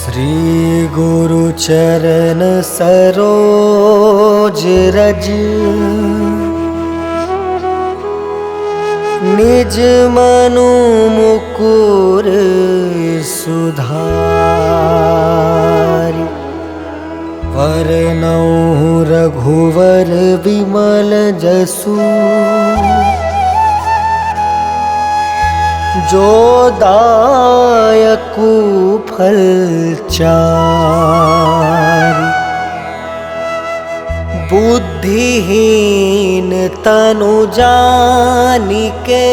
श्री गुरु चरण सरोज रज निज मनु मुकुर सुधारि वरनउँ रघुवर विमल जसु जो दायकु फल चारि बुद्धिहीन तनु जानिके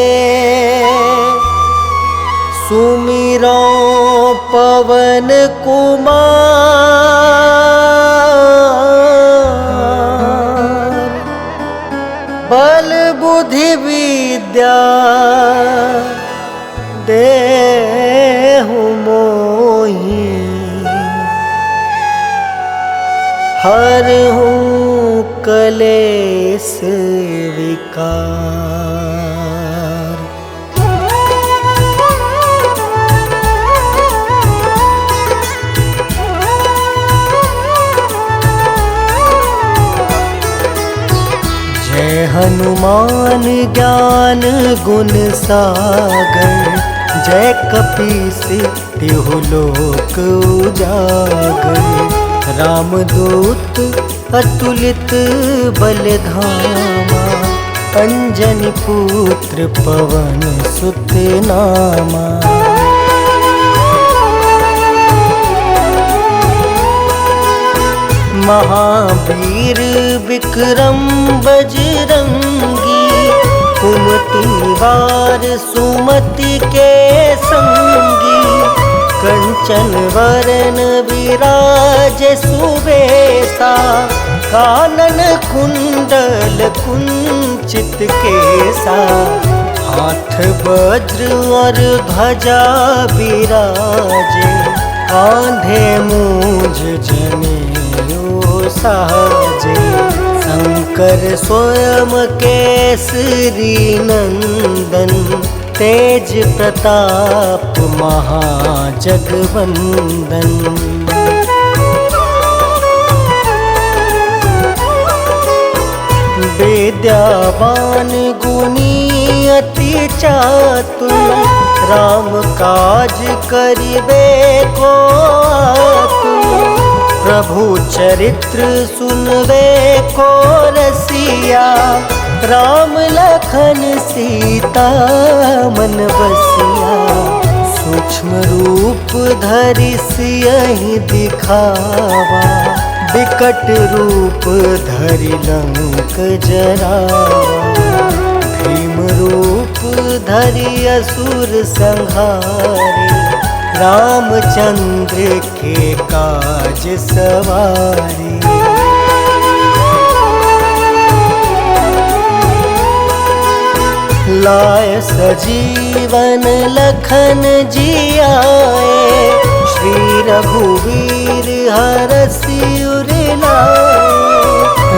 सुमिरो पवन कुमार बल बुद्धि विद्या देहु मोहि हरहु कलेस विकार। जय हनुमान ज्ञान गुण सागर जय कपीस तिहु लोक उजागर। रामदूत अतुलित बलधामा अंजनी पुत्र पवन सुत नामा। महावीर विक्रम बजरंगी कुमति वार सुमति के संगी। कंचन वरन विराज सुबेसा कानन कुंडल कुंचित केसा। हाथ वज्र और ध्वजा विराजे कांधे मूंज जनेऊ साजे। शंकर स्वयं केसरी नंदन तेज प्रताप महाजगवंदन। विद्यावान गुणी अति चातुर राम काज करिबे को आतुर। प्रभु चरित्र सुनबे को रसिया राम लखन सीता मन बसिया। सूक्ष्म रूप धरि सियहि दिखावा विकट रूप धरि लंक जरावा। भीम रूप धरि असुर संहारे रामचंद्र के काज सवारे। लाय सजीवन लखन जियाए श्री रघुवीर हरषि उर लाए।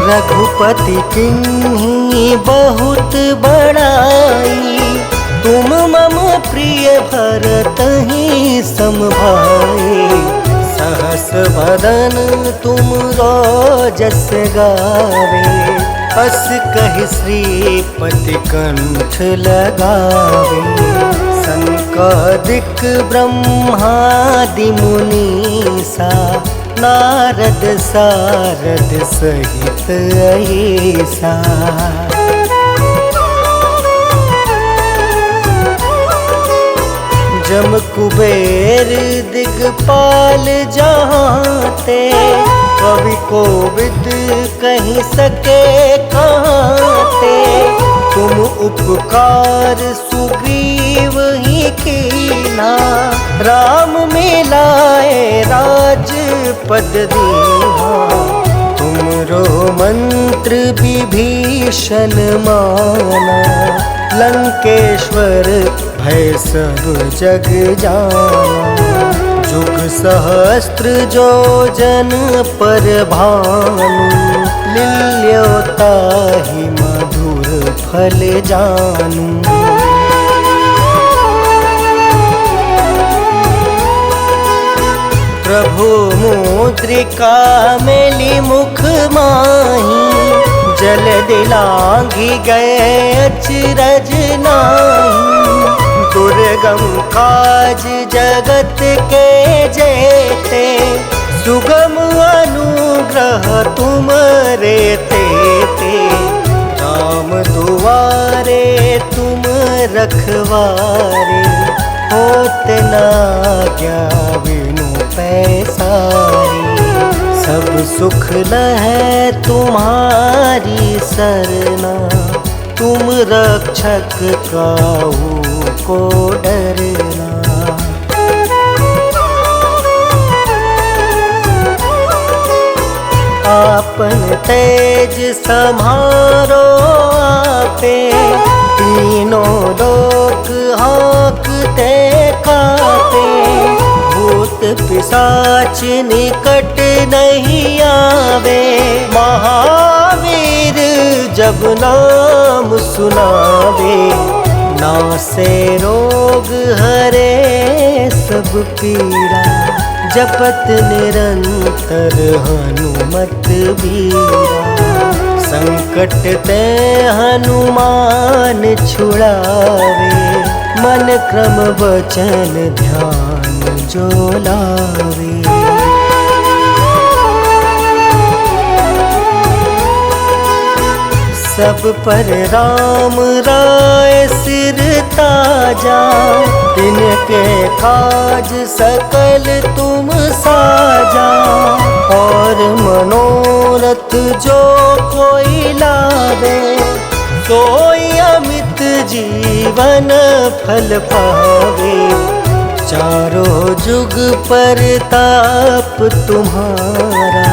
रघुपति किन्हीं बहुत बड़ाई तुम मम प्रिय भरतहि सम भाई। सहस वदन तुम जस गावे अस कहि श्रीपति कंठ लगावे। सनकादिक ब्रह्मादि मुनीसा नारद सारद सहित ऐसा। जम कुबेर दिगपाल जहाँते कवि कोविद कहीं सके कहाँते। तुम उपकार सुग्रीव ही कीना राम मिलाए राजपद दीना। तुमरो मंत्र विभीषण माना लंकेश्वर भय सब जग जाना। जुग सहस्त्र जो जन पर भानु लील्योताहि मधुर फल जानू। प्रभु मुद्रिका मेली मुख माही, जल दिलांघी गए अचरज नाही। दुर्गम काज जगत के जेते, सुगम अनुग्रह तुम रे तेते। राम दुआरे तुम रखवारे, होत ना क्या बिनु पैसारे। सब सुख लहै तुम्हारी सरना, तुम रक्षक काहू को डरना। आपन तेज सम्हारो आपे, तीनों लोक हाँकते कापे। भूत पिशाच निकट नहीं आवे, महावीर जब नाम सुनावे। नासे रोग हरे सब पीड़ा, जपत निरंतर हनुमत बीरा। संकट ते हनुमान छुड़ावे, मन क्रम वचन ध्यान जो लावे। सब पर राम राय सिर ताजा, तिनके काज सकल तुम साजा। और मनोरथ जो कोई लावे, सोई अमित जीवन फल पावे। चारों जुग परताप तुम्हारा,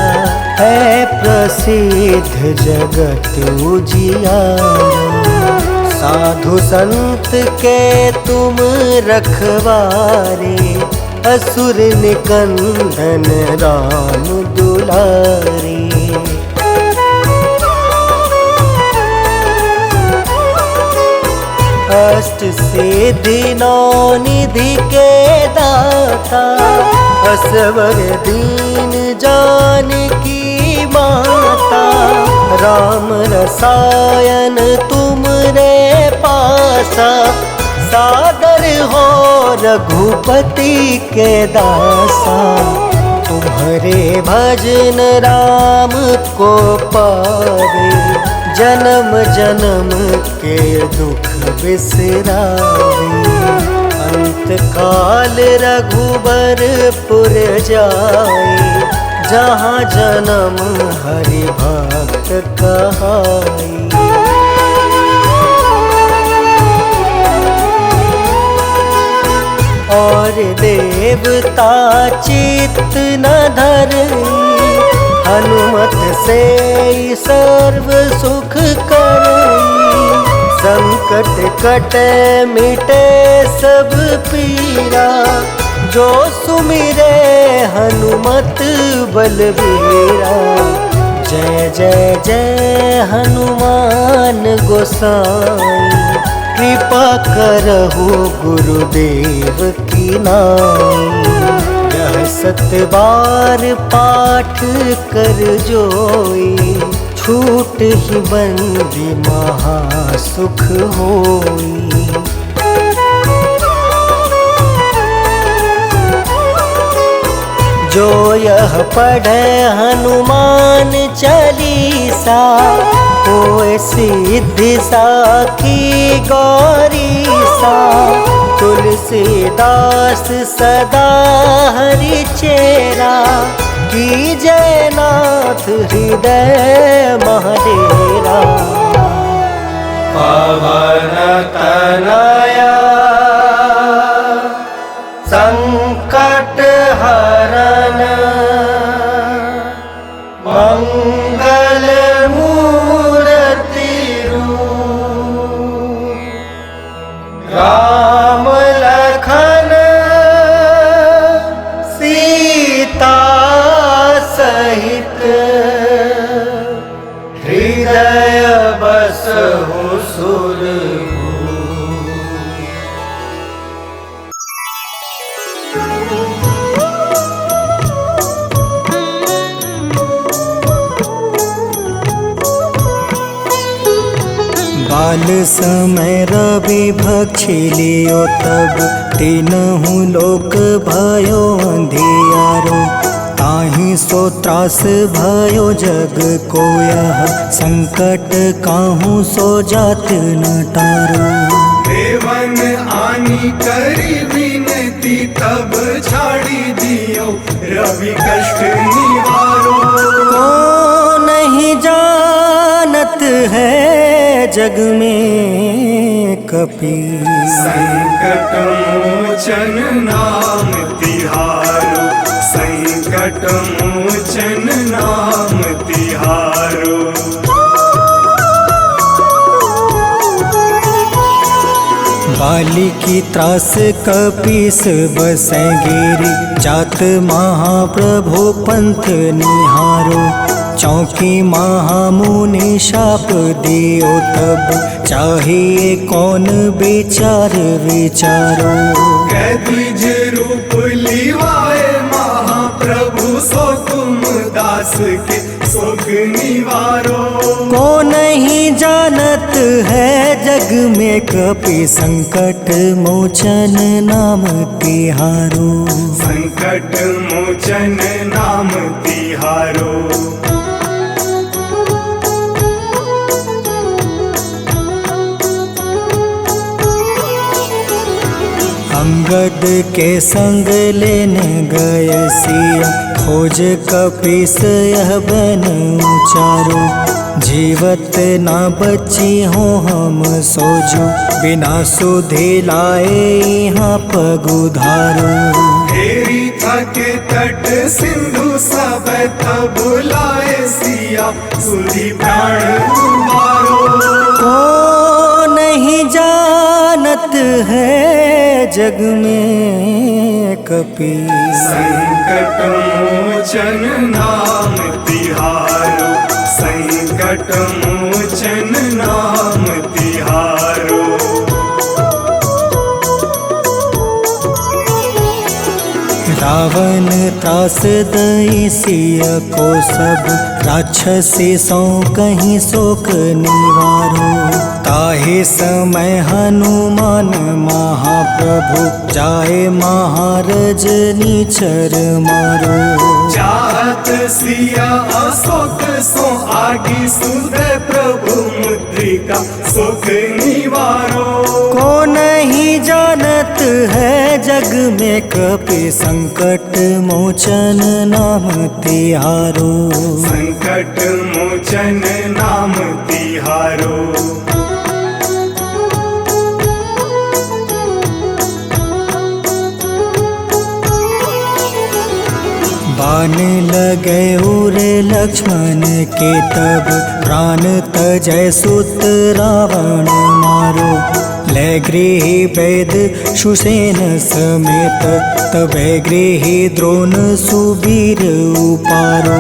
है प्रसिद्ध जगत उजियारा। साधु संत के तुम रखवारे, असुर निकंदन राम दुलारे। अष्ट सिद्धि नौ निधि के दाता, असवर दीन जानकी माता। राम रसायन तुम रे पासा, सादर हो रघुपति के दासा। तुम्हारे भजन राम को पावे, जन्म जन्म के दुख बिसरावे। अंत काल रघुबरपुर जाए, जहाँ जन्म हरि भक्त कहाई। और देवता चित्त न धरई, हनुमत से सर्व सुख करई। संकट कटे मिटे सब पीरा, जो सुमिरे हनुमत बलबीरा। जय जय जय हनुमान गोसाई, कृपा करहु गुरुदेव की नाई। यह 7 बार पाठ कर जोई, छूट ही बंदी महासुख होई। जो यह पढ़े हनुमान चालीसा, होए सिद्धि साखी गौरीसा। तुलसीदास सदा हरि चेरा, की जयनाथ हृदय महाडेरा। पवन तनया संकट हरन, मंगल मूर्ति रूप। राम लखन सीता सहित, हृदय बसहु सुरभूप। काल समय रवि भक्षी लियो तब तीनहु लोक भयो अंधियारो। ताहि सो त्रास भयो जग को यह संकट काहू सो जात न टारो। देवन आनी करी विनती तब छाड़ी दियो रवि कष्ट निवारो। को नहीं जानत है जग में कपि संकट मोचन नाम तिहारो। संकट मोचन नाम तिहारो। बाली की त्रास कपीस बसै गिरी जात महाप्रभु पंथ निहारो। चौकी महामुनि शाप दियो तब चाहिए कौन विचार विचारो। कैद्विज रूप लिवाए महाप्रभु सो तुम दास के शोक निवारो। को नहीं जानत है जग में कपि संकट मोचन नाम तिहारो। संकट मोचन नाम तिहारो। अंगद के संग लेने गए सिया खोज कपीस यह बन उचारो। जीवत ना बची हो हम सोजो बिना सुधि लाए यहाँ पग उधारो। हेरी थके तट सिंधु सब तब लाए सिया सुधि प्राण तुम्हारो। को नहीं जानत है जग में कपि संकट मोचन नाम तिहारो। संकट मोचन नाम तिहारो। रावण त्रास दई सिया को सब राक्षसी सो कहीं शोक निवारो। ताहे समय हनुमान महाप्रभु जाए महारज नीचर मारो। चाहत सिया अशोक सो आगी सुधे प्रभु मुद्रिका शोक निवारो। को नहीं जानत है जग में कपि संकट मोचन नाम तिहारो। संकट मोचन नाम तिहारो। बाण लगे उरे लक्ष्मण के तब प्राण तजय सुत रावण मारो। ले गृह वेद सुसेन समेत तबे गृह द्रोण सुबीर उपारो।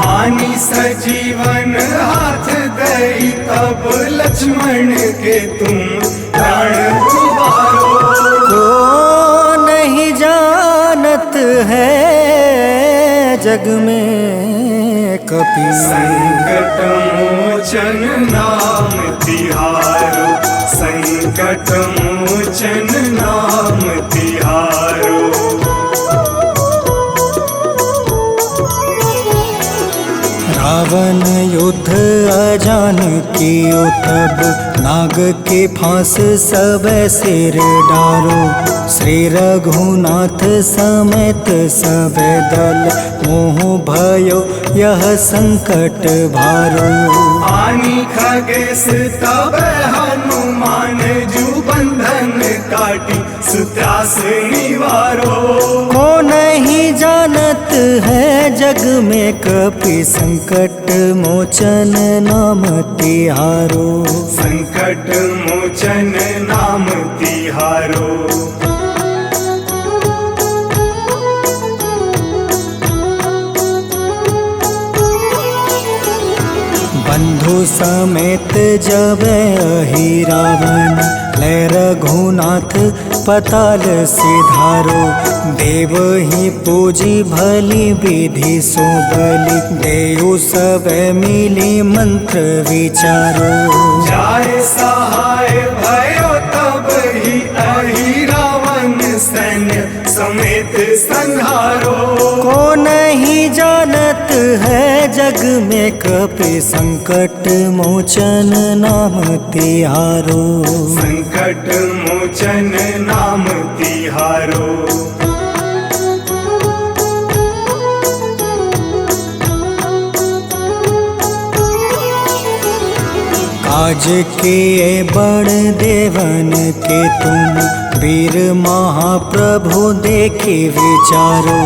आनी सजीवन हाथ दई तब लक्ष्मण के तुम प्राण उबारो। को नहीं जानत है जग में कपि संकट मोचन नाम तिहारो। संकट मोचन नाम तिहारो। रावण युद्ध अजान कियो तब नाग के फांस सब सिर डारो। श्री रघुनाथ समेत सब दल मोह भयो यह संकट भारो। आनी खगेश तब हनुमान जू बंधन काटी सुत्रास निवारो। को नहीं जानत है जग में कपि संकट मोचन नाम तिहारो। संकट मोचन नाम तिहारो। बंधु समेत जब अहि रावण ले रघुनाथ पताल सिधारो। देव ही पूजी भली विधि सो बलि, देव सब मिली मंत्र विचारो। जाय सहाय भयो तब ही अहि रावण सैन्य समेत संहारो। को नहीं जानत है जग में कपि संकट मोचन नाम तिहारो। संकट मोचन नाम तिहारो। काज किए बड़ देवन के तुम, वीर महाप्रभु देखे विचारो।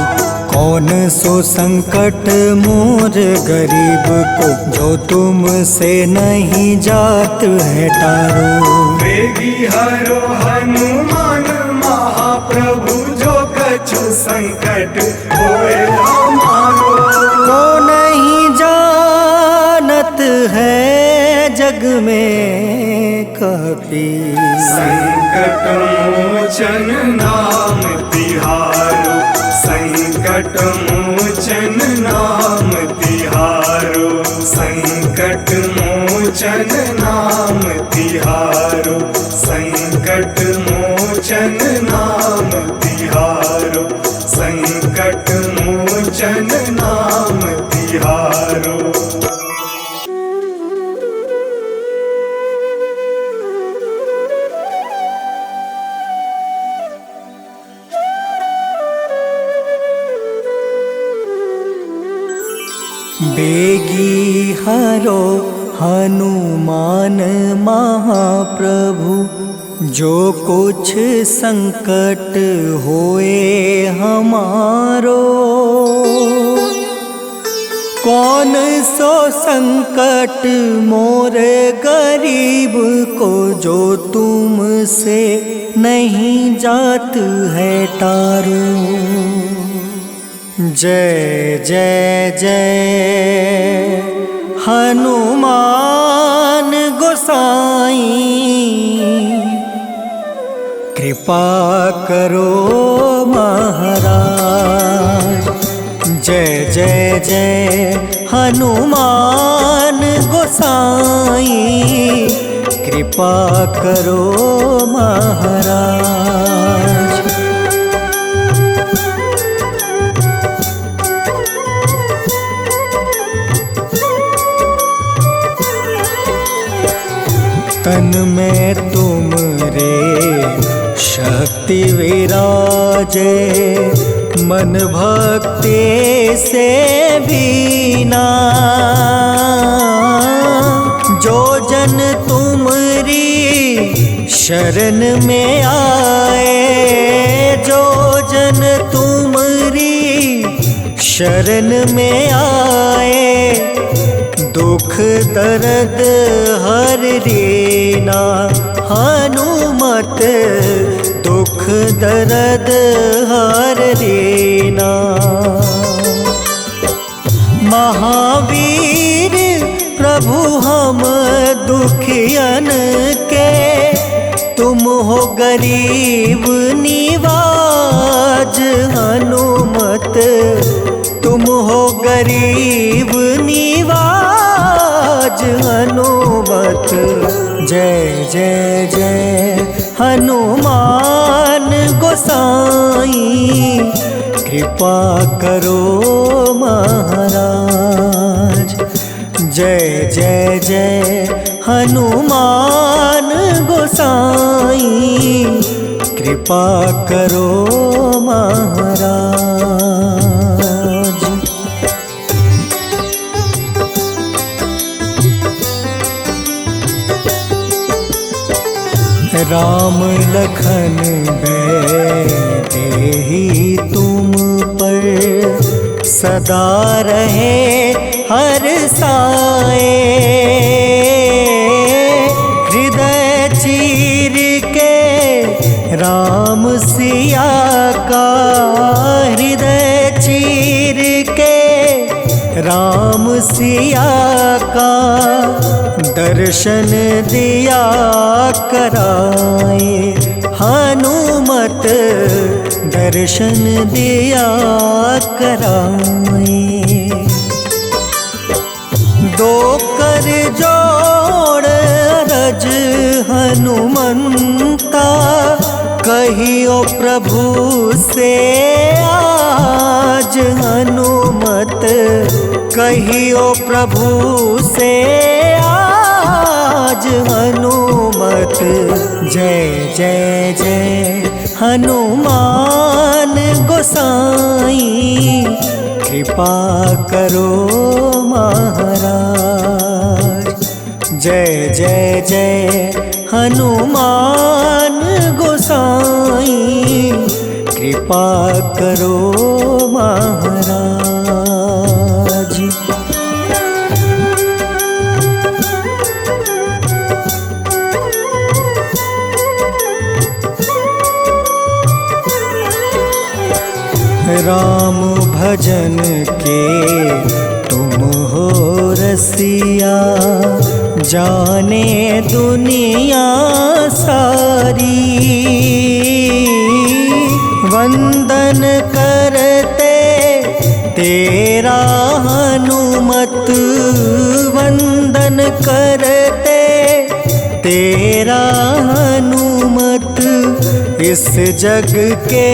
कौन सो संकट मोर गरीब को, जो तुमसे नहीं जात है टारो। वेगी हरो हनुमान महाप्रभु, जो कछु संकट होए हमारो। को नहीं जानत है जग में कपि, संकट मोचन नाम तिहारो। संकट मोचन नाम तिहारो। संकट मोचन नाम तिहारो। संकट मोचन नाम तिहारो। संकट मोचन नाम तिहारो। बेगी हरो हनुमान महाप्रभु, जो कुछ संकट होए हमारो। कौन सो संकट मोर गरीब को, जो तुमसे नहीं जात है टारो। जय जय जय हनुमान गोसाई, कृपा करो महाराज। जय जय जय हनुमान गोसाई, कृपा करो महाराज। तन में तुम रे शक्ति विराजे, मन भक्ति से बीना। जो जन तुमरी शरण में आए, जो जन तुमरी शरण में आए, दुख दर्द हर रीना। हनुमत दुख दर्द हर रीना। महावीर प्रभु हम दुखियन के, तुम हो गरीब निवाज। हनुमत तुम हो गरीब निवाज। हनुमत जय जय जय हनुमान गोसाई, कृपा करो महाराज। जय जय जय हनुमान गोसाई, कृपा करो महाराज। राम लखन देहि तुम पर, सदा रहे हर साए। हृदय चीर के राम सिया का, हृदय चीर के राम सिया का, दर्शन दिया कराए। हनुमत दर्शन दिया कराए। दो कर जोड़ रज हनुमंता, कहियो प्रभु से आज हनुमत, कहियो प्रभु से आज हनुमत। जय जय जय हनुमान गोसाई, कृपा करो महाराज। जय जय जय हनुमान गोसाई, कृपा करो महाराज। राम भजन के तुम हो रसिया, जाने दुनिया सारी। वंदन करते तेरा हनुमत, वंदन करते तेरा हनुमत। इस जग के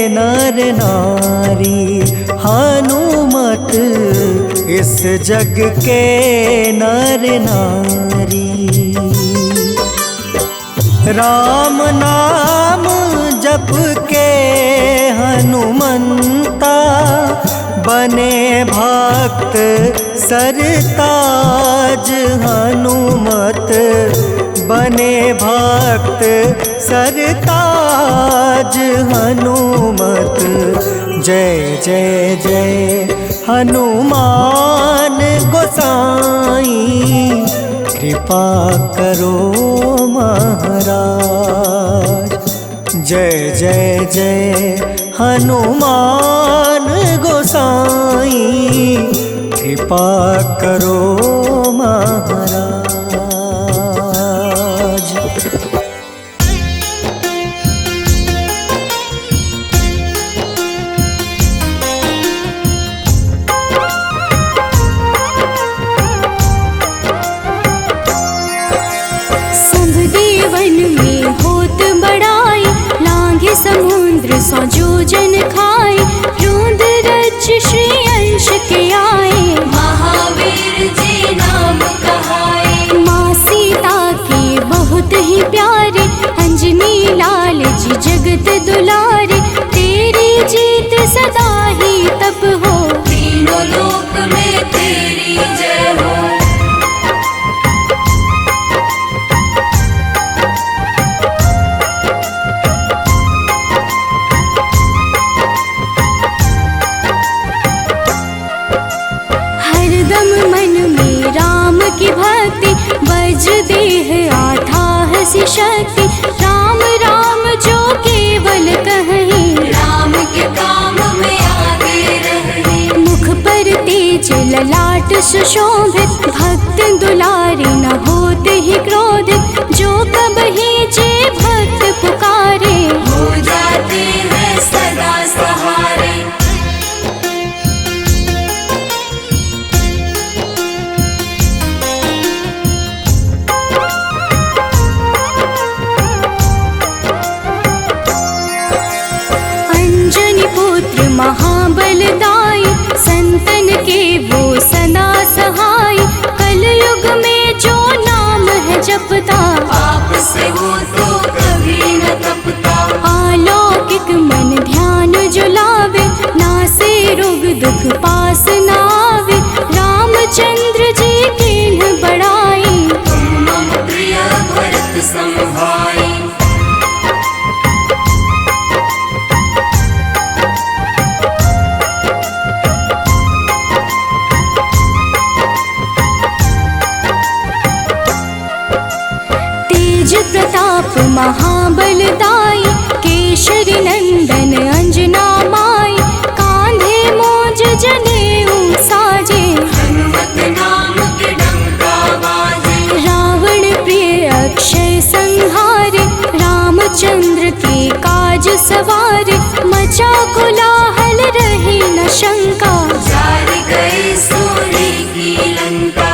नर नारी हनुमत, इस जग के नर नारी। राम नाम जप के हनुमंता, बने भक्त सरताज हनुमत, बने भक्त सरताज हनुमत। जय जय जय हनुमान गोसाई, कृपा करो महाराज। जय जय जय हनुमान गोसाई, कृपा करो महाराज। समुद्र सौ जोजन खाए, रोंद रज श्री अंश के आए। महावीर जी नाम कहाए, माँ सीता के बहुत ही प्यारे, अंजनी लाल जी जगत दुलारे। तेरी जीत सदा ही तब हो, तीनों लोक में तेरी जय हो। की भक्ति वज्र देह आठाह सी शक्ति, राम राम जो केवल कहीं, राम के काम में आगे रहे। मुख पर तेज ललाट सुशोभित, भक्त दुलारे न होते ही क्रोधित। जो कबहि जे भक्त पुकारे, हो जाते हैं सदा सहारे। महाबलदाई, संतन के वो सदा सहाय। कलयुग में जो नाम है जपता, पाप से वो तो कभी न तपता। अलौकिक मन ध्यान जो लावे, नासे रोग दुख पास न आवे। रामचंद्र जी किन्ह बड़ाई, तुम मम प्रिय भरत सम भाई। प्रताप महाबलदाई, केशरी नंदन अंजना माई। कांधे मोज जनेऊ सवार, मचा कोलाहल रही न शंका, जार गए सूर्य की लंका।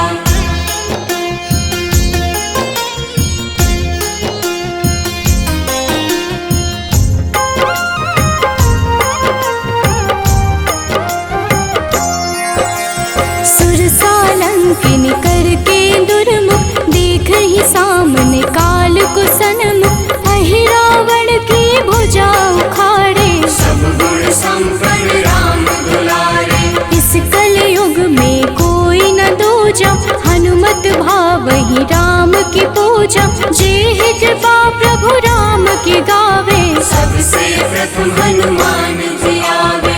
सुरसालंकिनी करके दुर्मुख, देख ही सामने काल को सन्मुख, अहिरावण की भुजा उखाड़े, सब गुण संपन्न राम दुलारे। इस कलयुग में कोई न दूजा, हनुमत भावहि राम की पूजा, जेहि कृपा प्रभु राम की गावे, सबसे प्रथम हनुमान जी आवे।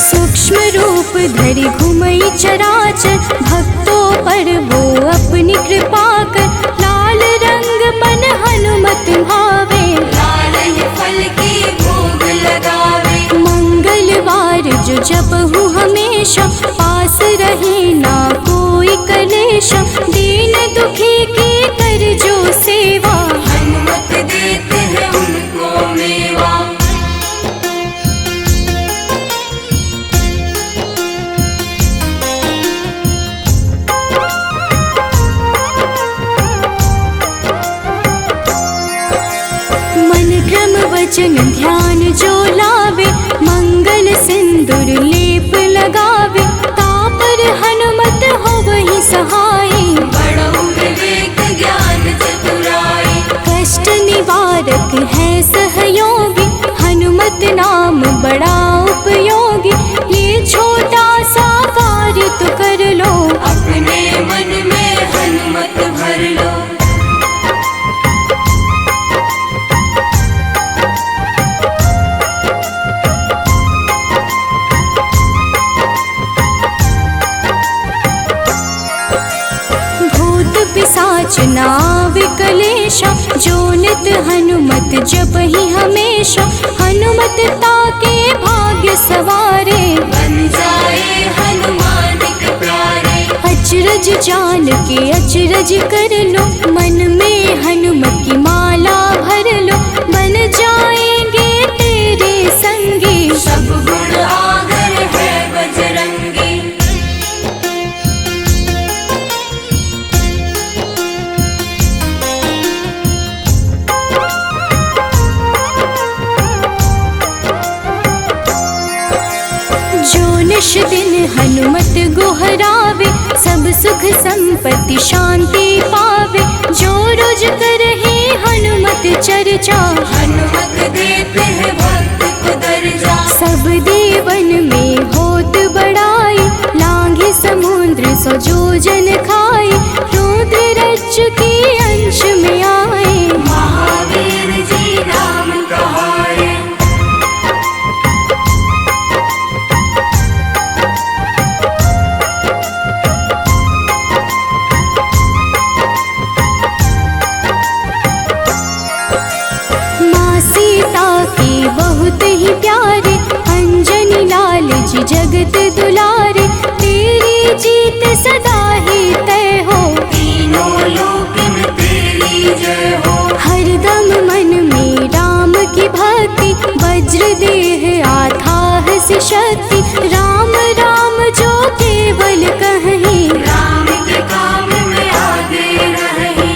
सूक्ष्म रूप धरि घुमई चराचर, भक्तों पर वो अपनी कृपा कर, लाल रंग मन हनुमत भावे, लाल ही फल की भोग लगावे। मंगलवार जो जपहु हमेशा, पास रहे ना कोई कलेशा, दीन दुखी की कर जो सेवा, हनुमत देते हैं उनको मेवा। मन क्रम वचन ध्यान जो लावे, मंगल सिंदूर लेप लगावे, तापर हनुमत हो वही सहाय, बड़ो विवेक ज्ञान चतुराई। कष्ट निवारक है सहयोगी, हनुमत नाम बड़ा उपयोगी, ये छोटा सा कार्य तो कर लो, अपने मन में हनुमत भर लो। भूत पिशाच नाव कलेशा, जो नित हनुमत जपहि हमेशा, हनुमत ताके भाग्य सवारे, बन जाए हनुमान के प्यारे। अचरज जान के अचरज कर लो, मन में हनुमत की माला भर लो, बन जाएंगे तेरे संगी, सब गुण आगर है बजरंगी। जो निश दिन हनुमत गोहरावे, सब सुख संपत्ति शांति पावे, जो रोज करहे हनुमत चर्चा, हनुमत देते हैं भक्त को दर्जा। सब देवन में होत बड़ाई, लांघे समुद्र सो जो जन खाए, रुद्र रज के अंश में आए, महावीर जी राम कहाए। माँ सीता के बहुत ही प्यारे, अंजनी लाल जी जगत दुलारे, तेरी जीत सदा ही तय हो, तीनों लोक में तेरी जय हो। हरदम मन में राम की भक्ति, वज्र देह आथाह से शक्ति, राम राम जो केवल कहीं, राम के काम में आगे रहे।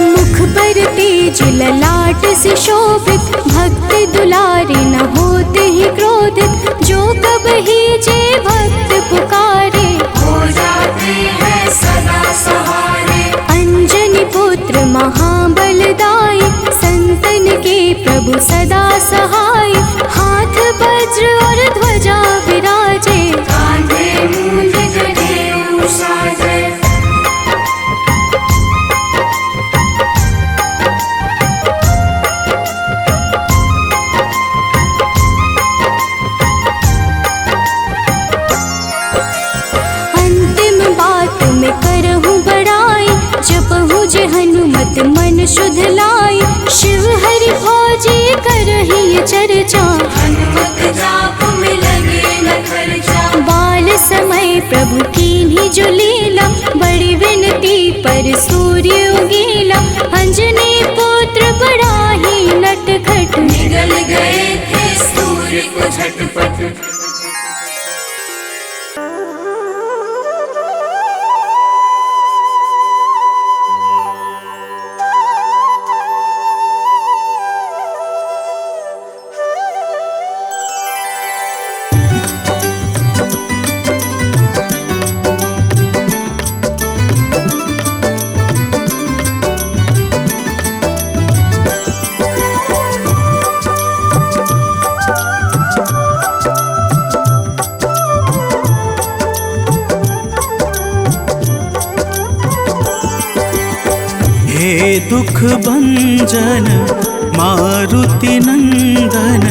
मुख पर तेज ललाट से शोभित, भक्त दुलारे न होते ही क्रोधित, जो कब ही जे भक्त पुकारे, हो जाते हैं सदा सहारे। अंजनी पुत्र महाबलदाई, संतन के प्रभु सदा सहाय, हाथ वज्र और ध्वजा विराजे, कांधे मूंज जनेऊ साजे। हनुमत मन शुद्ध लाई, शिव हरि भोजे करहि चर्चा। हनुमत जाप में लगे न खर्चा, बाल समय प्रभु कीन्ही जो लीला, बड़ी विनती पर सूर्य उगेला। अंजनी पुत्र बड़ा ही नटखट, निगल गए थे सूर्य को झटपट। हे दुख भंजन मारुति नंदन,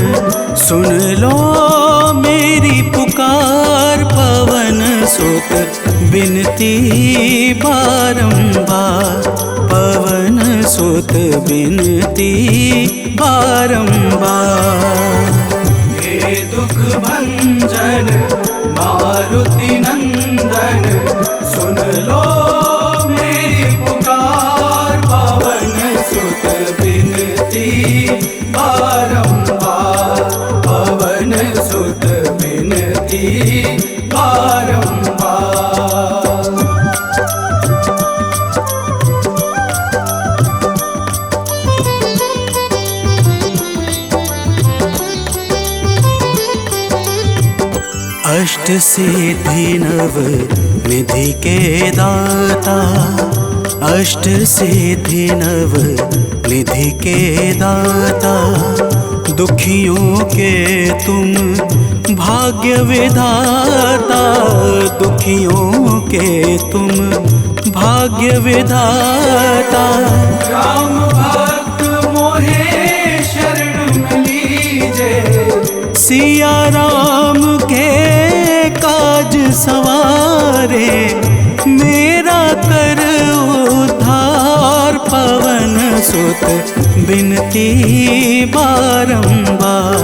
सुन लो मेरी पुकार। पवन सुत बिनती बारंबार, पवन सुत बिनती बारंबार। हे दुख भंजन मारुति नंदन, सुन लो मेरी पुकार। पवन सुत बिनती बारंबार, पवन सुत बिनती बारंबार। अष्ट सिद्धि नव निधि के दाता, अष्ट सिद्धि नव निधि के दाता। दुखियों के तुम भाग्य विधाता, दुखियों के तुम भाग्य विधाता। राम भक्त मोहे शरण लीजे, सिया राम के काज सवारे। मेरा कर उद्धार, पवन सुत बिनती बारंबार,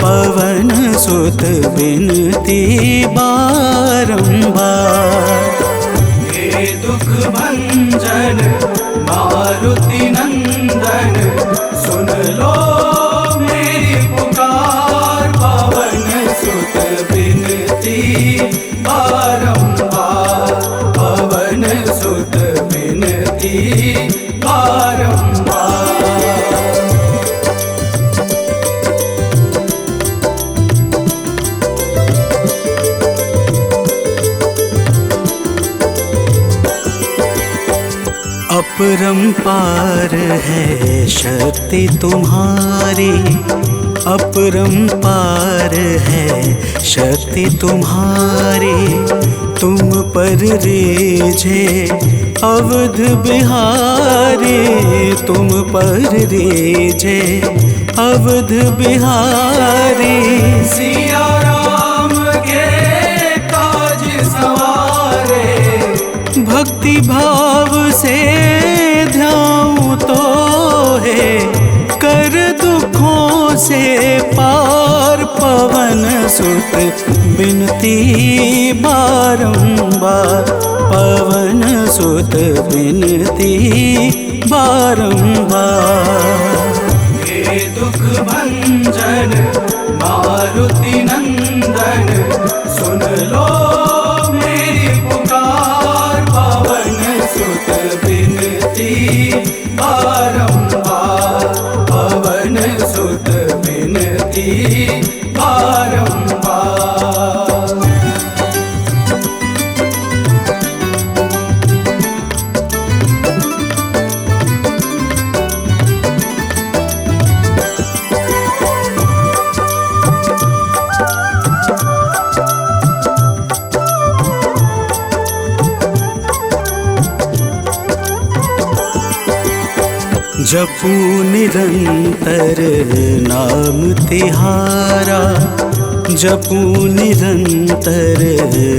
पवन सुत बिनती बारंबार। हे दुख भंजन मारुति नंदन, सुन लो मेरी पुकार। पवन सुत बिनती बारंबार, पवन सुत बिनती बारंबार। अपरंपार है शक्ति तुम्हारी, अपरंपार है शक्ति तुम्हारी। तुम पर रीझे अवध बिहारी, तुम पर रीझे अवध बिहारी। सिया राम के काज सवारे, भक्ति भाव से ध्याऊं तो है कर दुखों से पार। पवन सुत बिनती बारंबार, पवन सुत बिनती बारंबार। हे दुख भंजन मारुति नंदन, सुन लो मेरी पुकार। पवन सुत बिनती बारंबार, पवन सुत बिनती बारंबार। जपू निरंतर नाम तिहारा, जपू निरंतर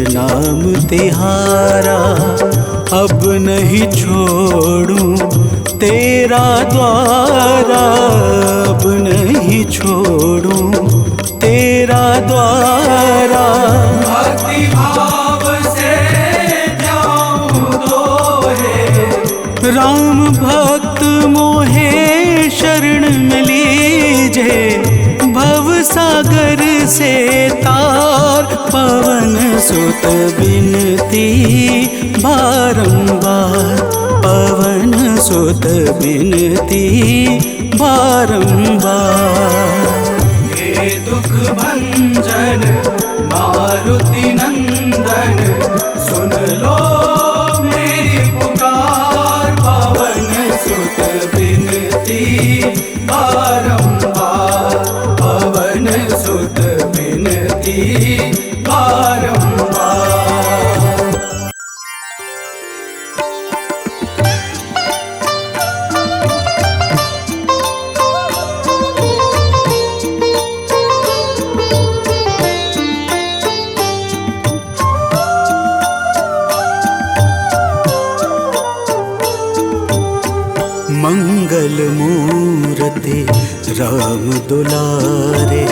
नाम तिहारा। अब नहीं छोड़ूं तेरा द्वारा, अब नहीं छोड़ूं तेरा द्वारा। भक्ति भाव से जाऊं दोहे, राम भक्त मोहे शरण में लीजे। भव सागर से तार पवन सुत बिनती बारंबार, पवन सुत बिनती बारंबार। हे दुख भंजन मारुति नंदन, सुन लो मेरी पुकार। पवन सुत बिनती बारंबार, पवन सुत बिनती बारंबार। मंगल मूर्ति राम दुलारे,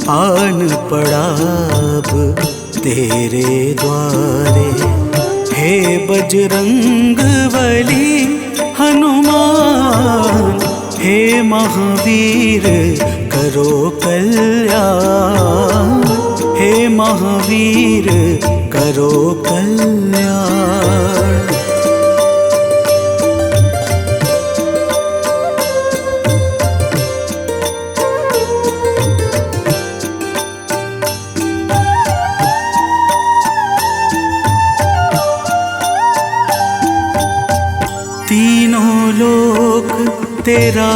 आन पड़ा अब तेरे द्वारे। हे बजरंग बली हनुमान, हे महावीर करो कल्याण, हे महावीर करो कल्याण। तीनों लोक तेरा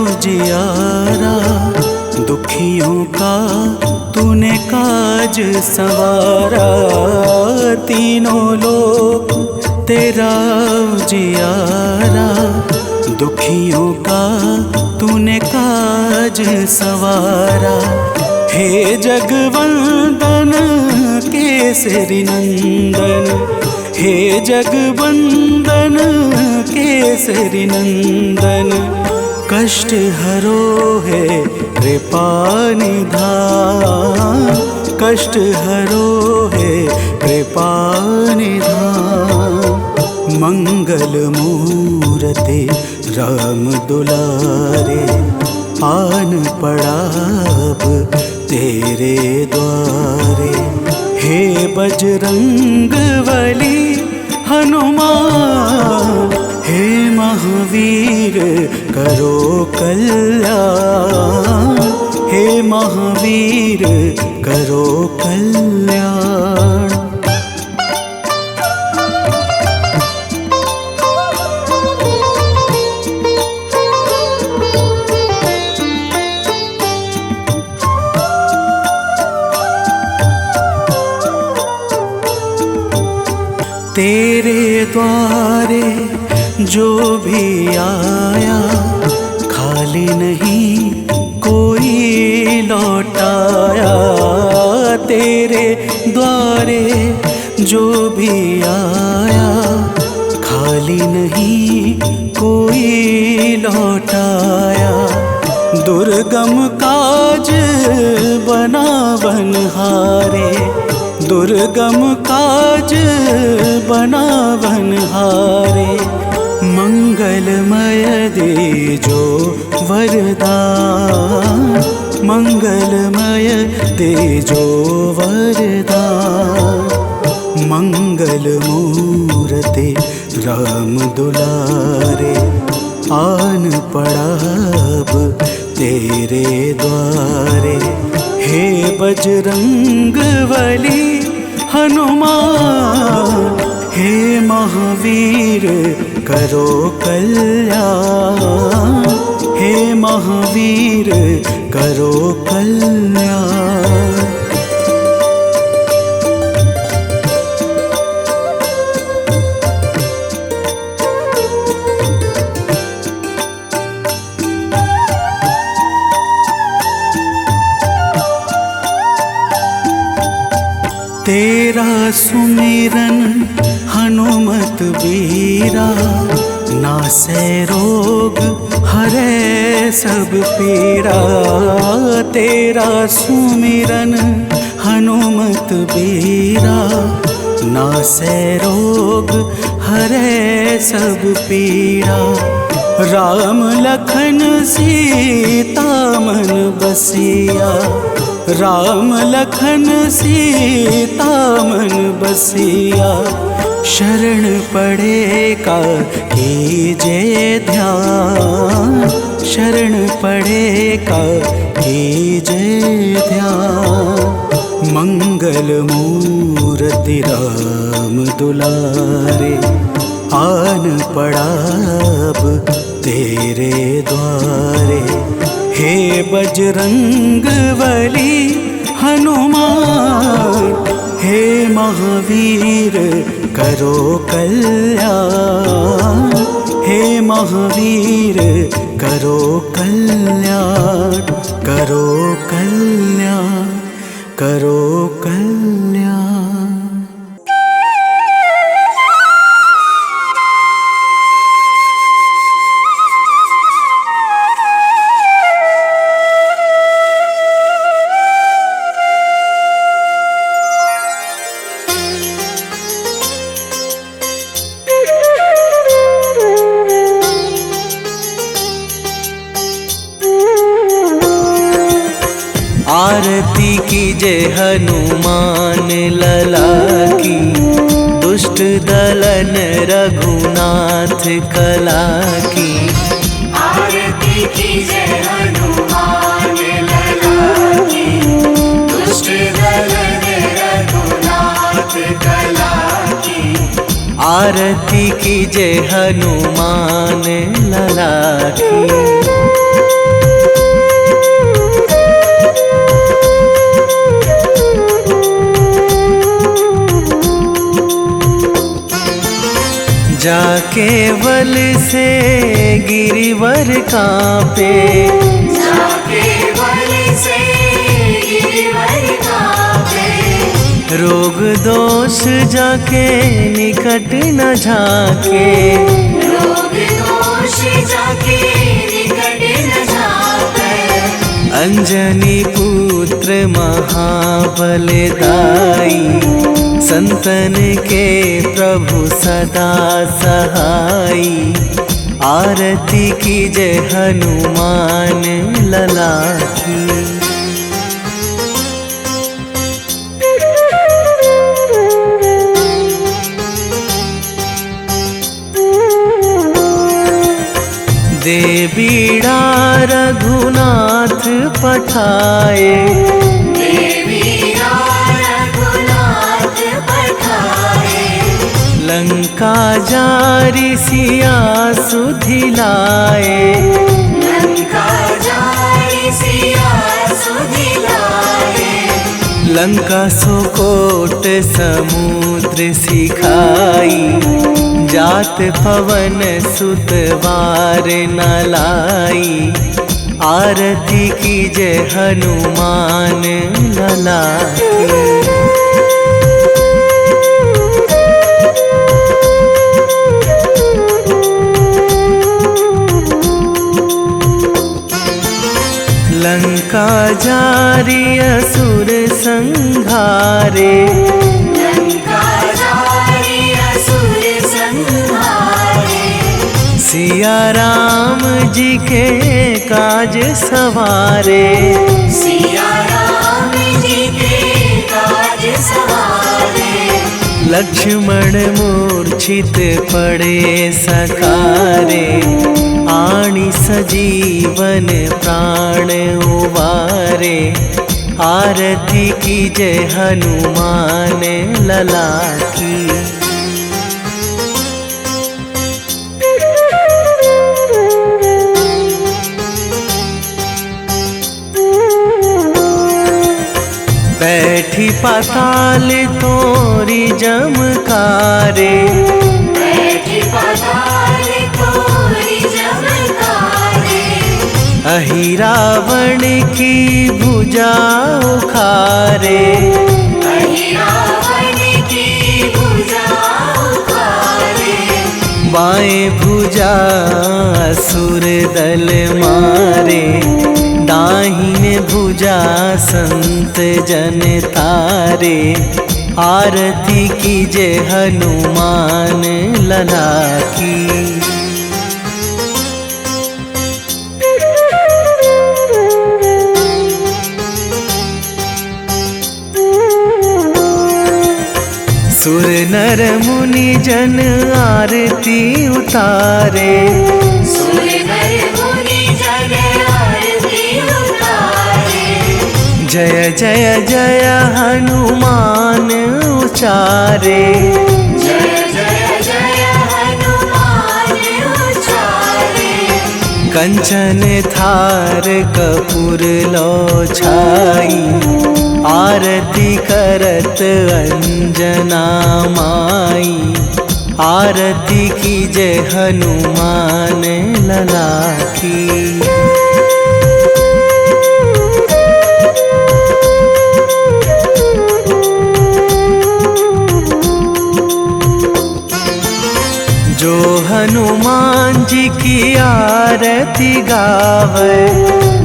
उजियारा, दुखियों का तूने काज सवारा। तीनों लोक तेरा उजियारा, दुखियों का तूने काज सवारा। हे जगवंदन केसरी नंदन, हे जगवंदन केसरी नंदन। कष्ट हरो है कृपा निधान, कष्ट हरो है कृपा निधान। मंगल मूर्ति राम दुलारे, आन पड़ा अब तेरे द्वारे। हे बजरंग बली हनुमान, हे महावीर करो कल्याण, हे महावीर करो कल्याण। तेरे द्वारे जो भी आया, खाली नहीं कोई लौटाया। तेरे द्वारे जो भी आया, खाली नहीं कोई लौटाया। दुर्गम काज बना बनहारे, दुर्गम काज बना बनहारे। मंगलमय दे जो वरदान, मंगलमय दे जो वरदान। मंगल मूर्ति राम दुलारे, आन पड़ा अब तेरे द्वारे। हे बजरंग बली हनुमान, हे महावीर करो कल्याण, हे महावीर करो कल्याण। तेरा सुमिरन हनुमत बीरा, नासै रोग हरै सब पीड़ा। तेरा सुमिरन हनुमत बीरा, नासै रोग हरै सब पीड़ा। राम लखन सीता मन बसिया, राम लखन सीता मन बसिया। शरण पड़े का कीजे ध्यान, शरण पड़े का कीजे ध्यान। मंगल मूर्ति राम दुलारे, आन पड़ा अब तेरे द्वारे। हे बजरंग बली हनुमान, हे महावीर करो कल्याण। हे महावीर करो कल्याण, करो कल्याण, करो कल्याण। आरती कीजे हनुमान लला की, दुष्ट दलन रघुनाथ कला की। आरती कीजे हनुमान लला की, दुष्ट दलन रघुनाथ कला की। आरती कीजे हनुमान लला की। जाके बल से गिरिवर कांपे, जाके बल से गिरिवर कांपे। रोग दोष जाके निकट न झाके, रोग दोष जाके निकट न झाके। अंजनी पुत्र महाबलदाई, संतन के प्रभु सदा सहाई। आरती कीजे हनुमान लला की। दे बीड़ा रघुनाथ पठाए, लंका जारी सिया सुधिलाए, लंका जारी सिया सुधिलाए। लंका सोकोट समुद्र सिखाई, जात पवन सुत वार न लाई। आरती कीजे हनुमान लला की। लंका जारी असुर संहारे, लंका जारी असुर संहारे। सिया राम जी के काज सवारे, सिया राम जी के काज सवारे। लक्ष्मण मूर्छित पड़े सकारे, आणी सजीवन प्राण उवारे। आरती कीजे हनुमान लला की। बैठी पाताल तोरी जमकारे, बैठी पाताल तोरी जमकारे। अहि रावण की भुजा उखारे, अहि रावण की भुजा उखारे। बाएं भुजा असुर दल मारे, दाहिने भुजा संत जन तारे। आरती कीजे हनुमान लला की। सुर नर मुनि जन आरती उतारे, सुर नर मुनि जन आरती उतारे। जय जय जय हनुमान उचारे, जय जय जय हनुमान उचारे। कंचन थार कपूर लो छाई, आरती करत अंजना माई। आरती कीजे हनुमान लला की। जो हनुमान जी की आरती गावे,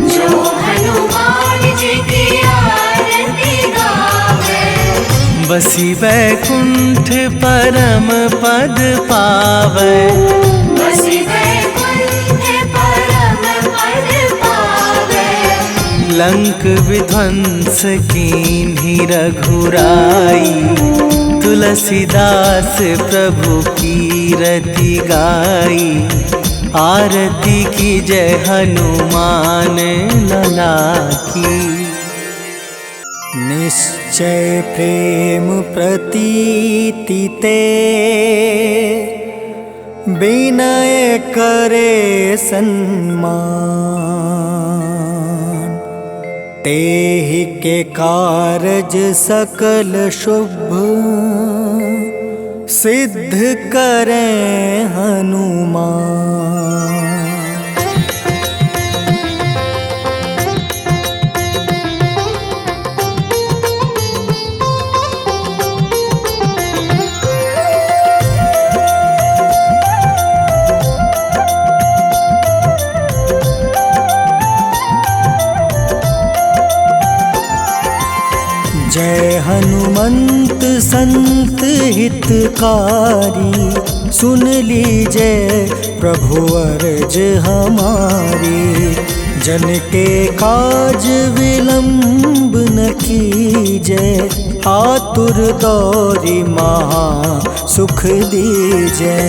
जो हनुमान जी की आरती गावे। बसी बैकुंठ परम पद पावे, बसी बैकुंठ परम पद पावे। लंक विध्वंस कीन्ही रघुराई, तुलसीदास प्रभु कीरति गाई। आरती कीजे हनुमान लला की। निश्चय प्रेम प्रतीति ते, विनय करे सन्मान। तेहि के कारज सकल शुभ, सिद्ध करें हनुमान। जय हनुमंत संत हितकारी, सुन लीजिए प्रभु अर्ज हमारी। जन के काज विलंब न कीजिए, आतुर दौरी महा सुख दीजिए।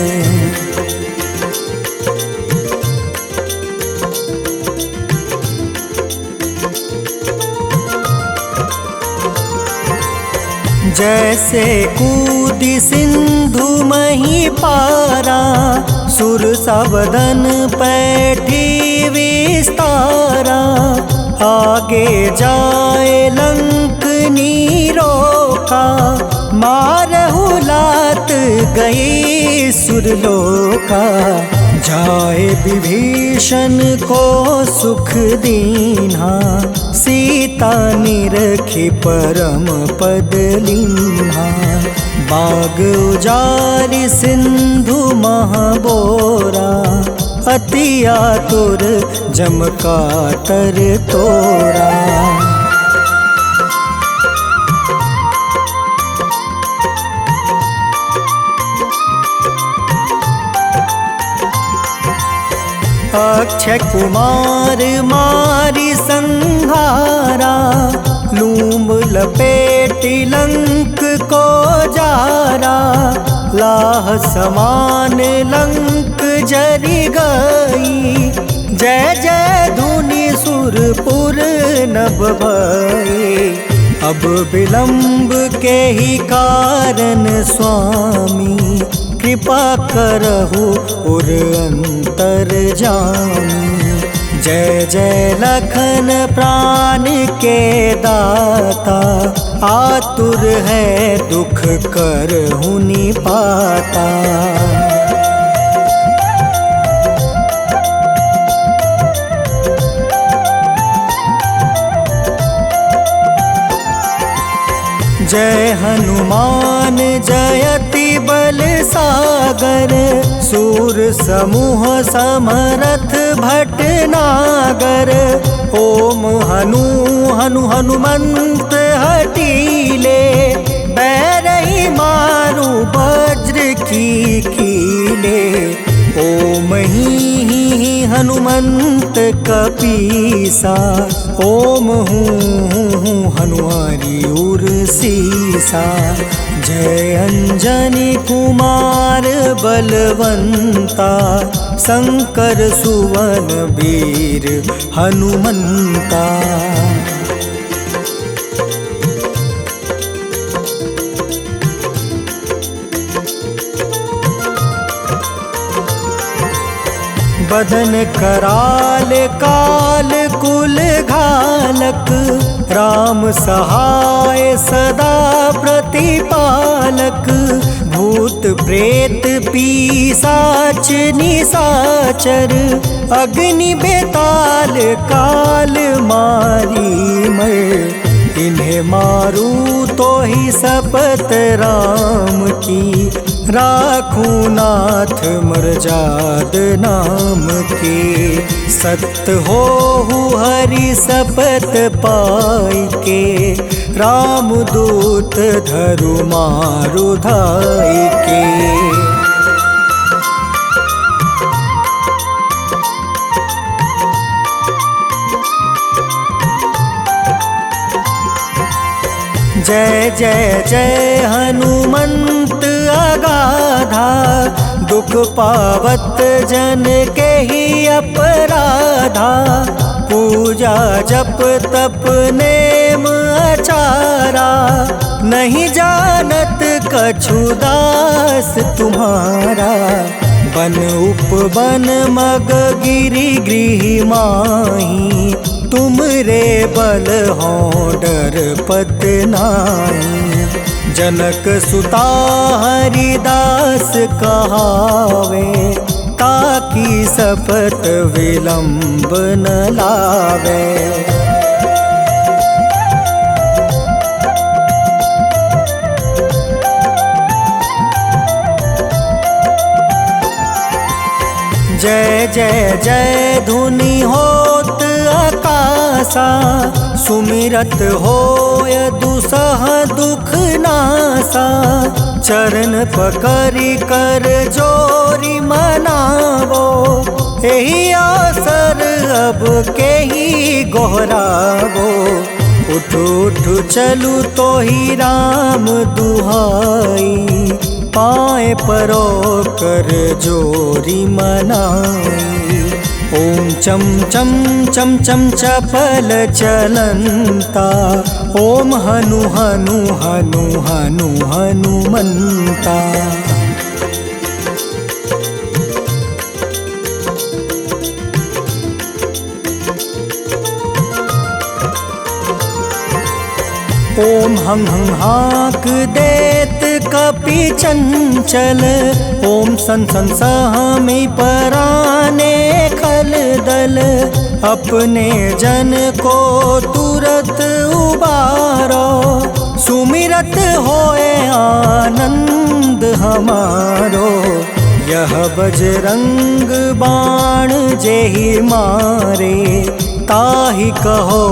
जैसे कूदी सिंधु मही पारा, सुर सबदन पैठी विस्तारा। आगे जाए लंक नीरोका, मारहु लात गई सुरलोका। जाए विभीषण को सुख दीन्हा, सीता निरखी परम पद लीन्हा। बाग उजारि सिंधु महाबोरा, अति आतुर जम कातर तोरा। अक्षय कुमार मारी संहारा, लूम लपेटी लंक को जारा। लाह समान लंक जरी गई, जय जय धुनि सुरपुर नभ भई। अब विलंब के ही कारण स्वामी, कृपा करहु उर अंतर जामी। जय जय लखन प्राण के दाता, आतुर है दुख करहु निपाता। जय हनुमान जयति बल सागर, सूर समूह समरथ भटनागर। ओम हनु हनु हनुमंत हटीले, बैरही मारू वज्र की कीले। ओम ही हनुमंत कपीसा, ओम हूँ हनुमारी उर सीसा। जय अंजनी कुमार बलवंता, शंकर सुवन वीर हनुमंता। बदन कराल काल कुल घालक, राम सहाय सदा प्रतिपालक। भूत प्रेत पिशाच निशाचर, अग्नि बेताल काल मारी मर। इन्हें मारू तो ही शपथ राम की, राखू नाथ मर्जाद नाम के। सत्य हो हरि शपथ पाई के, राम दूत धरु मारु धाई के। जय जय जय हनुमंत अगाधा, दुख पावत जन के ही अपराधा। पूजा जप तप नेम आचारा, नहीं जानत कछु दास तुम्हारा। बन उपवन मग गिरि गृह माही, तुम रे बल हो डर पत नाई। जनक सुता हरिदास कहावे, ताकि शपथ विलंब न लावे। जय जय जय धुनि होत आकाशा, सुमिरत होय दुसह दुख नासा। चरण पकड़ि कर जोरी मनावो, एही अवसर अब के ही गोहरावो। उठ उठ चलू तो ही राम दुहाई, पाए परो कर जोरी मनाई। ओम चम चम चम चम चपल चलंता, ओम हनु हनु हनु हनु हनुमंता। ओम हं हं हाक देत कपि चंचल, ओम सन सन सहमी पराने खल दल। अपने जन को तुरत उबारो, सुमिरत होए आनंद हमारो। यह बजरंग बाण जेहि मारे, ताहि कहो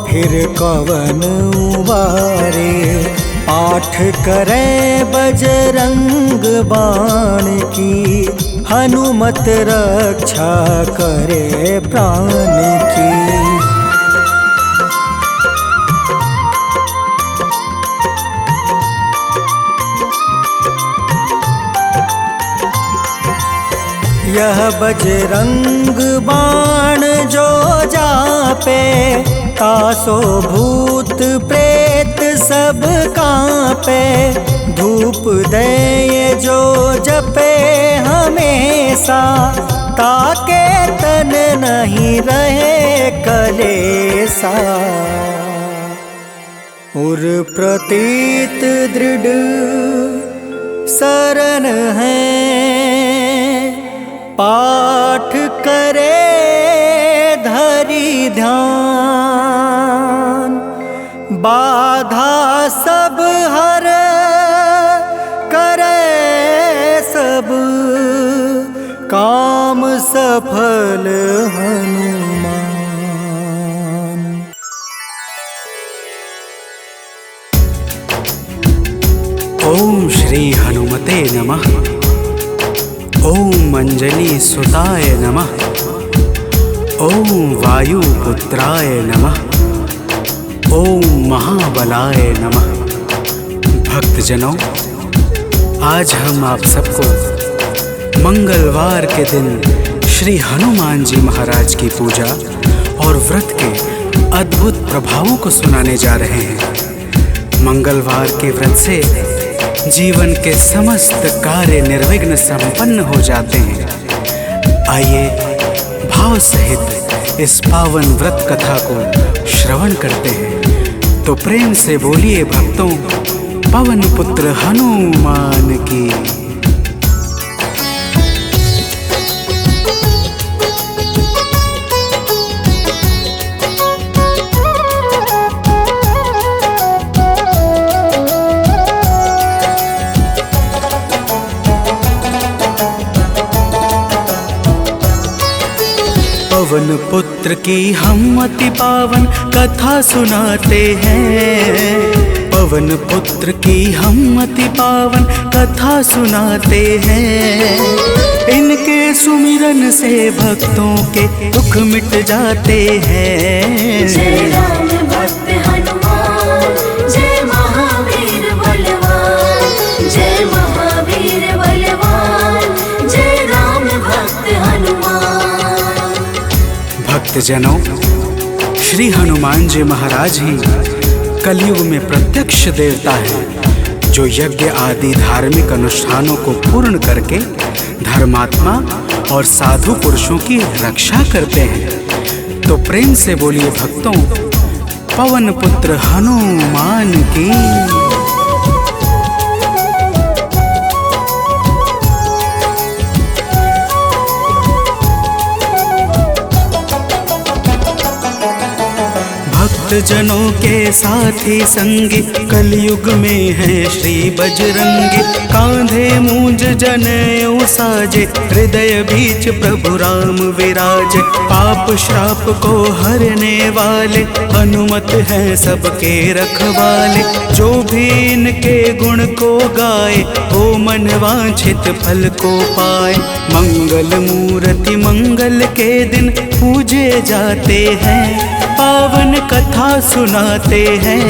फिर कवन उबारे। पाठ करें बजरंग बाण की, हनुमत रक्षा करे प्राण की। यह बजरंग बाण जो जापे, तासो भूत प्रेत सब कांपे। धूप दे जो जपे हमेशा, ताके तन नहीं रहे कलेसा। उर प्रतीत दृढ़ शरण है, पाठ करे धरि ध्यान। बाधा सब हर करे काम सफल हनुमान। ओम श्री हनुमते नमः। ओम अंजनी सुताय नमः। ओम वायुपुत्राय नमः। ओम महाबलाय नमः। भक्तजनों, आज हम आप सबको मंगलवार के दिन श्री हनुमान जी महाराज की पूजा और व्रत के अद्भुत प्रभावों को सुनाने जा रहे हैं। मंगलवार के व्रत से जीवन के समस्त कार्य निर्विघ्न संपन्न हो जाते हैं। आइए भाव सहित इस पावन व्रत कथा को श्रवण करते हैं। तो प्रेम से बोलिए भक्तों, पवन पुत्र हनुमान की। पवन पुत्र की हम अति पावन कथा सुनाते हैं। पवन पुत्र की हम अति पावन कथा सुनाते हैं। इनके सुमिरन से भक्तों के दुख मिट जाते हैं। जय राम भक्त हनुमान, जय महावीर बलवान, जय महावीर बलवान, जय राम भक्त हनुमान। भक्तजनों, श्री हनुमान जी महाराज ही कलयुग में प्रत्यक्ष देवता है, जो यज्ञ आदि धार्मिक अनुष्ठानों को पूर्ण करके धर्मात्मा और साधु पुरुषों की रक्षा करते हैं। तो प्रेम से बोलिए भक्तों, पवन पुत्र हनुमान की। भक्तजनों के साथी संगी कलयुग में है श्री बजरंगी। कांधे मूंज जनेऊ साजे, हृदय बीच प्रभु राम विराजे। पाप श्राप को हरने वाले हनुमत हैं सबके रखवाले। जो भी इनके गुण को गाए, वो मन वांछित फल को पाए। मंगल मूर्ति मंगल के दिन पूजे जाते हैं। पावन कथा सुनाते हैं।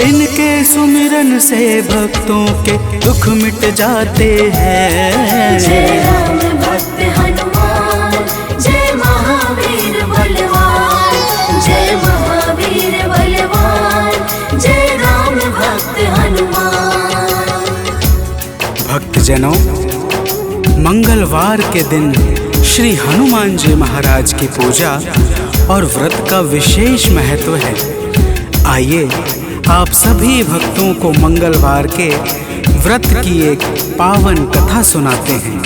इनके सुमिरन से भक्तों के दुख मिट जाते हैं। जय राम भक्त हनुमान, जय महावीर बलवान, जय महावीर बलवान, जय राम भक्त हनुमान। भक्तजनों, मंगलवार के दिन श्री हनुमान जी महाराज की पूजा और व्रत का विशेष महत्व है। आइए आप सभी भक्तों को मंगलवार के व्रत की एक पावन कथा सुनाते हैं।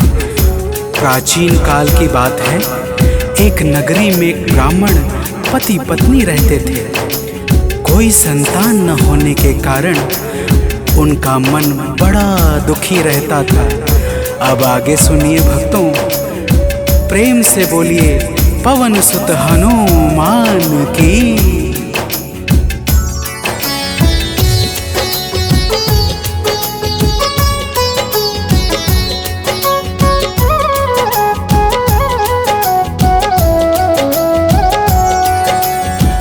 प्राचीन काल की बात है। एक नगरी में एक ब्राह्मण पति पत्नी रहते थे। कोई संतान न होने के कारण उनका मन बड़ा दुखी रहता था। अब आगे सुनिए भक्तों, प्रेम से बोलिए पवन सुत हनुमान की।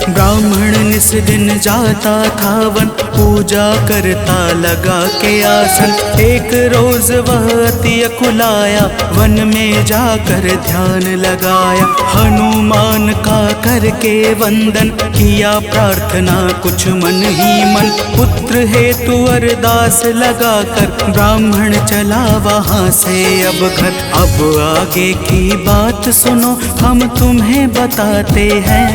ब्राह्मण निस दिन जाता था वन, पूजा करता लगा के आसन। एक रोज वह अति अकुलाया, वन में जाकर ध्यान लगाया। हनुमान का करके वंदन, किया प्रार्थना कुछ मन ही मन। पुत्र हेतु अरदास लगाकर ब्राह्मण चला वहाँ से अब घर। अब आगे की बात सुनो, हम तुम्हें बताते हैं।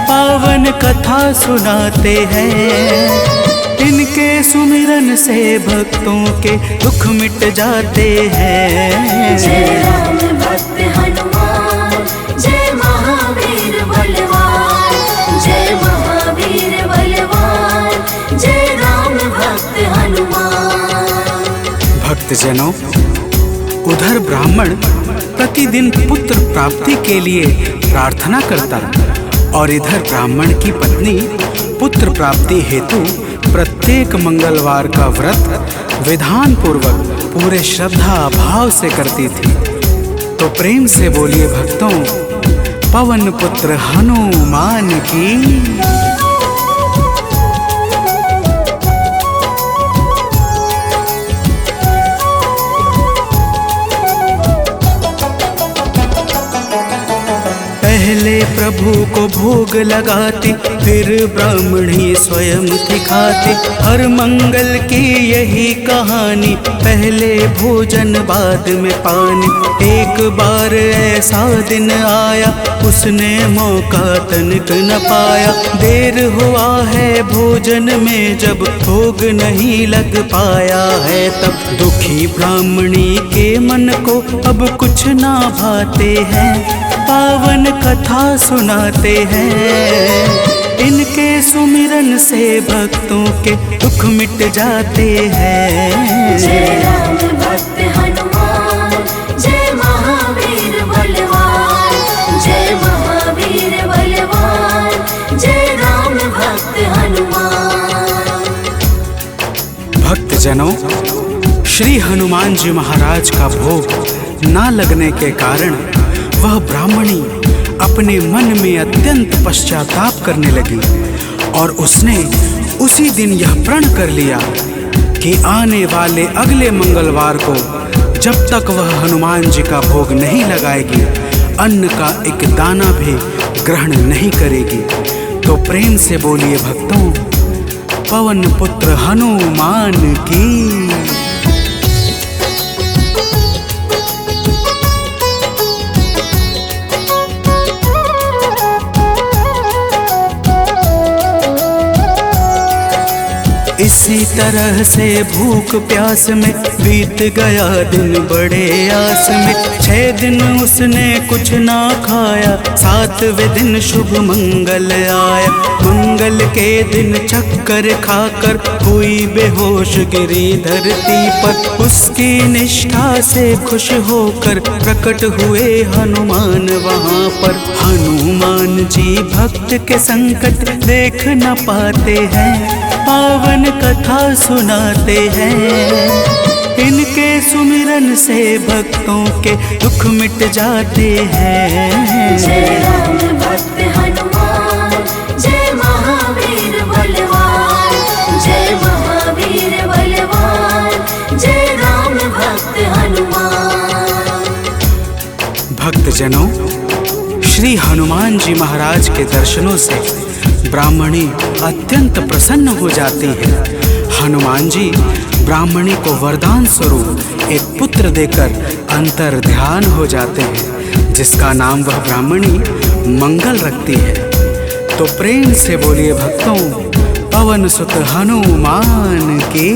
पावन कथा सुनाते हैं। इनके सुमिरन से भक्तों के दुख मिट जाते हैं। जय राम भक्त हनुमान, जय महावीर बलवान, जय महावीर बलवान, जय राम भक्त हनुमान। भक्तजनों, उधर ब्राह्मण प्रतिदिन पुत्र प्राप्ति के लिए प्रार्थना करता और इधर ब्राह्मण की पत्नी पुत्र प्राप्ति हेतु प्रत्येक मंगलवार का व्रत विधान पूर्वक पूरे श्रद्धा भाव से करती थी। तो प्रेम से बोलिए भक्तों, पवन पुत्र हनुमान की। पहले प्रभु को भोग लगाते, फिर ब्राह्मणी स्वयं थी खाते। हर मंगल की यही कहानी, पहले भोजन बाद में पानी। एक बार ऐसा दिन आया, उसने मौका तनिक न पाया। देर हुआ है भोजन में, जब भोग नहीं लग पाया है तब दुखी ब्राह्मणी के मन को अब कुछ ना भाते हैं। पावन कथा सुनाते हैं, इनके सुमिरन से भक्तों के दुख मिट जाते हैं। जय राम भक्त हनुमान, जय महावीर बलवान, जय महावीर बलवान, जय राम भक्त हनुमान। भक्तजनों, श्री हनुमान जी महाराज का भोग ना लगने के कारण वह ब्राह्मणी अपने मन में अत्यंत पश्चाताप करने लगी और उसने उसी दिन यह प्रण कर लिया कि आने वाले अगले मंगलवार को जब तक वह हनुमान जी का भोग नहीं लगाएगी, अन्न का एक दाना भी ग्रहण नहीं करेगी। तो प्रेम से बोलिए भक्तों, पवन पुत्र हनुमान की। इसी तरह से भूख प्यास में बीत गया दिन बड़े आस में। 6 दिन उसने कुछ ना खाया, 7वें दिन शुभ मंगल आया। मंगल के दिन चक्कर खाकर हुई बेहोश गिरी धरती पर। उसकी निष्ठा से खुश होकर प्रकट हुए हनुमान वहाँ पर। हनुमान जी भक्त के संकट देख न पाते हैं, पावन कथा सुनाते हैं। इनके सुमिरन से भक्तों के दुख मिट जाते हैं। जय राम भक्त हनुमान, जय महावीर बलवान, जय महावीर बलवान, जय राम भक्त हनुमान। भक्तजनों, श्री हनुमान जी महाराज के दर्शनों से ब्राह्मणी अत्यंत प्रसन्न हो जाती है। हनुमान जी ब्राह्मणी को वरदान स्वरूप एक पुत्र देकर अंतर ध्यान हो जाते हैं, जिसका नाम वह ब्राह्मणी मंगल रखती है। तो प्रेम से बोलिए भक्तों, पवन सुत हनुमान की।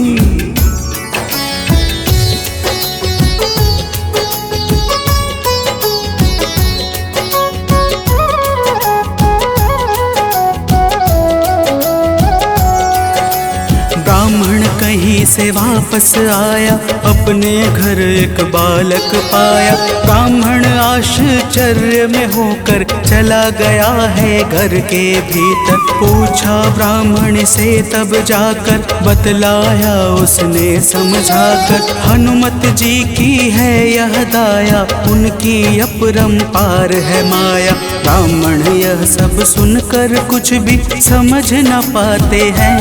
ब्राह्मण कहीं से वापस आया, अपने घर एक बालक पाया। ब्राह्मण आश्चर्य में होकर चला गया है घर के भीतर। पूछा ब्राह्मण से तब जाकर, बतलाया उसने समझाकर। हनुमत जी की है यह दाया, उनकी अपरंपार है माया। ब्राह्मण यह सब सुनकर कुछ भी समझ न पाते हैं,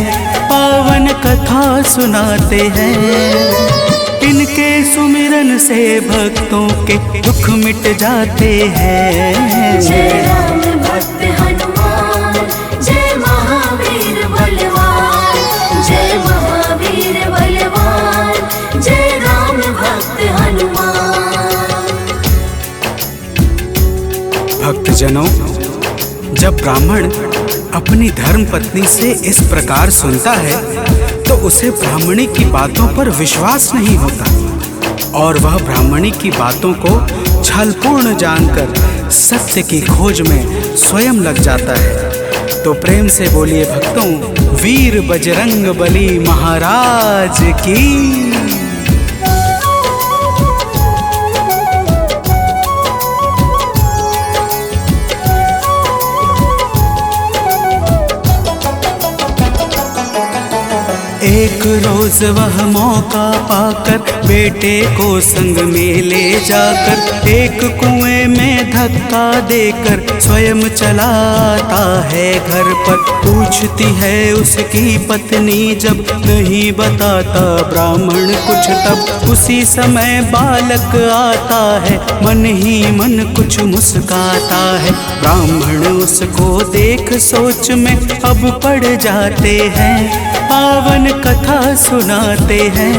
पावन कथा सुनाते हैं। इनके सुमिरन से भक्तों के दुख मिट जाते हैं। जय राम भक्त हनुमान, जय महावीर बलवान, जय महावीर बलवान, जय राम भक्त हनुमान। भक्तजनों, जब ब्राह्मण अपनी धर्म पत्नी से इस प्रकार सुनता है तो उसे ब्राह्मणी की बातों पर विश्वास नहीं होता और वह ब्राह्मणी की बातों को छलपूर्ण जानकर सत्य की खोज में स्वयं लग जाता है। तो प्रेम से बोलिए भक्तों, वीर बजरंग बली महाराज की। रोज वह मौका पाकर बेटे को संग में ले जाकर एक कुएं में धक्का देकर स्वयं चलाता है घर पर। पूछती है उसकी पत्नी जब नहीं बताता ब्राह्मण कुछ, तब उसी समय बालक आता है मन ही मन कुछ मुस्काता है। ब्राह्मण उसको देख सोच में अब पड़ जाते हैं, पावन कथा सुनाते हैं।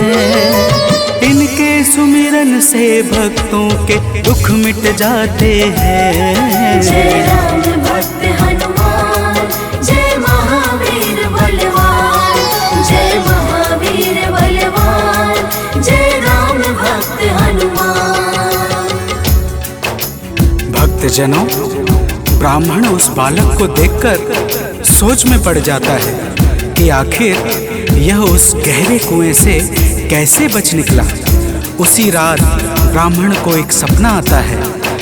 इनके सुमिरन से भक्तों के दुख मिट जाते हैं। जय राम भक्त हनुमान, जय महावीर बलवान, जय महावीर बलवान, जय राम भक्त हनुमान। भक्तजनों, ब्राह्मण उस बालक को देखकर सोच में पड़ जाता है कि आखिर यह उस गहरे कुएं से कैसे बच निकला। उसी रात ब्राह्मण को एक सपना आता है।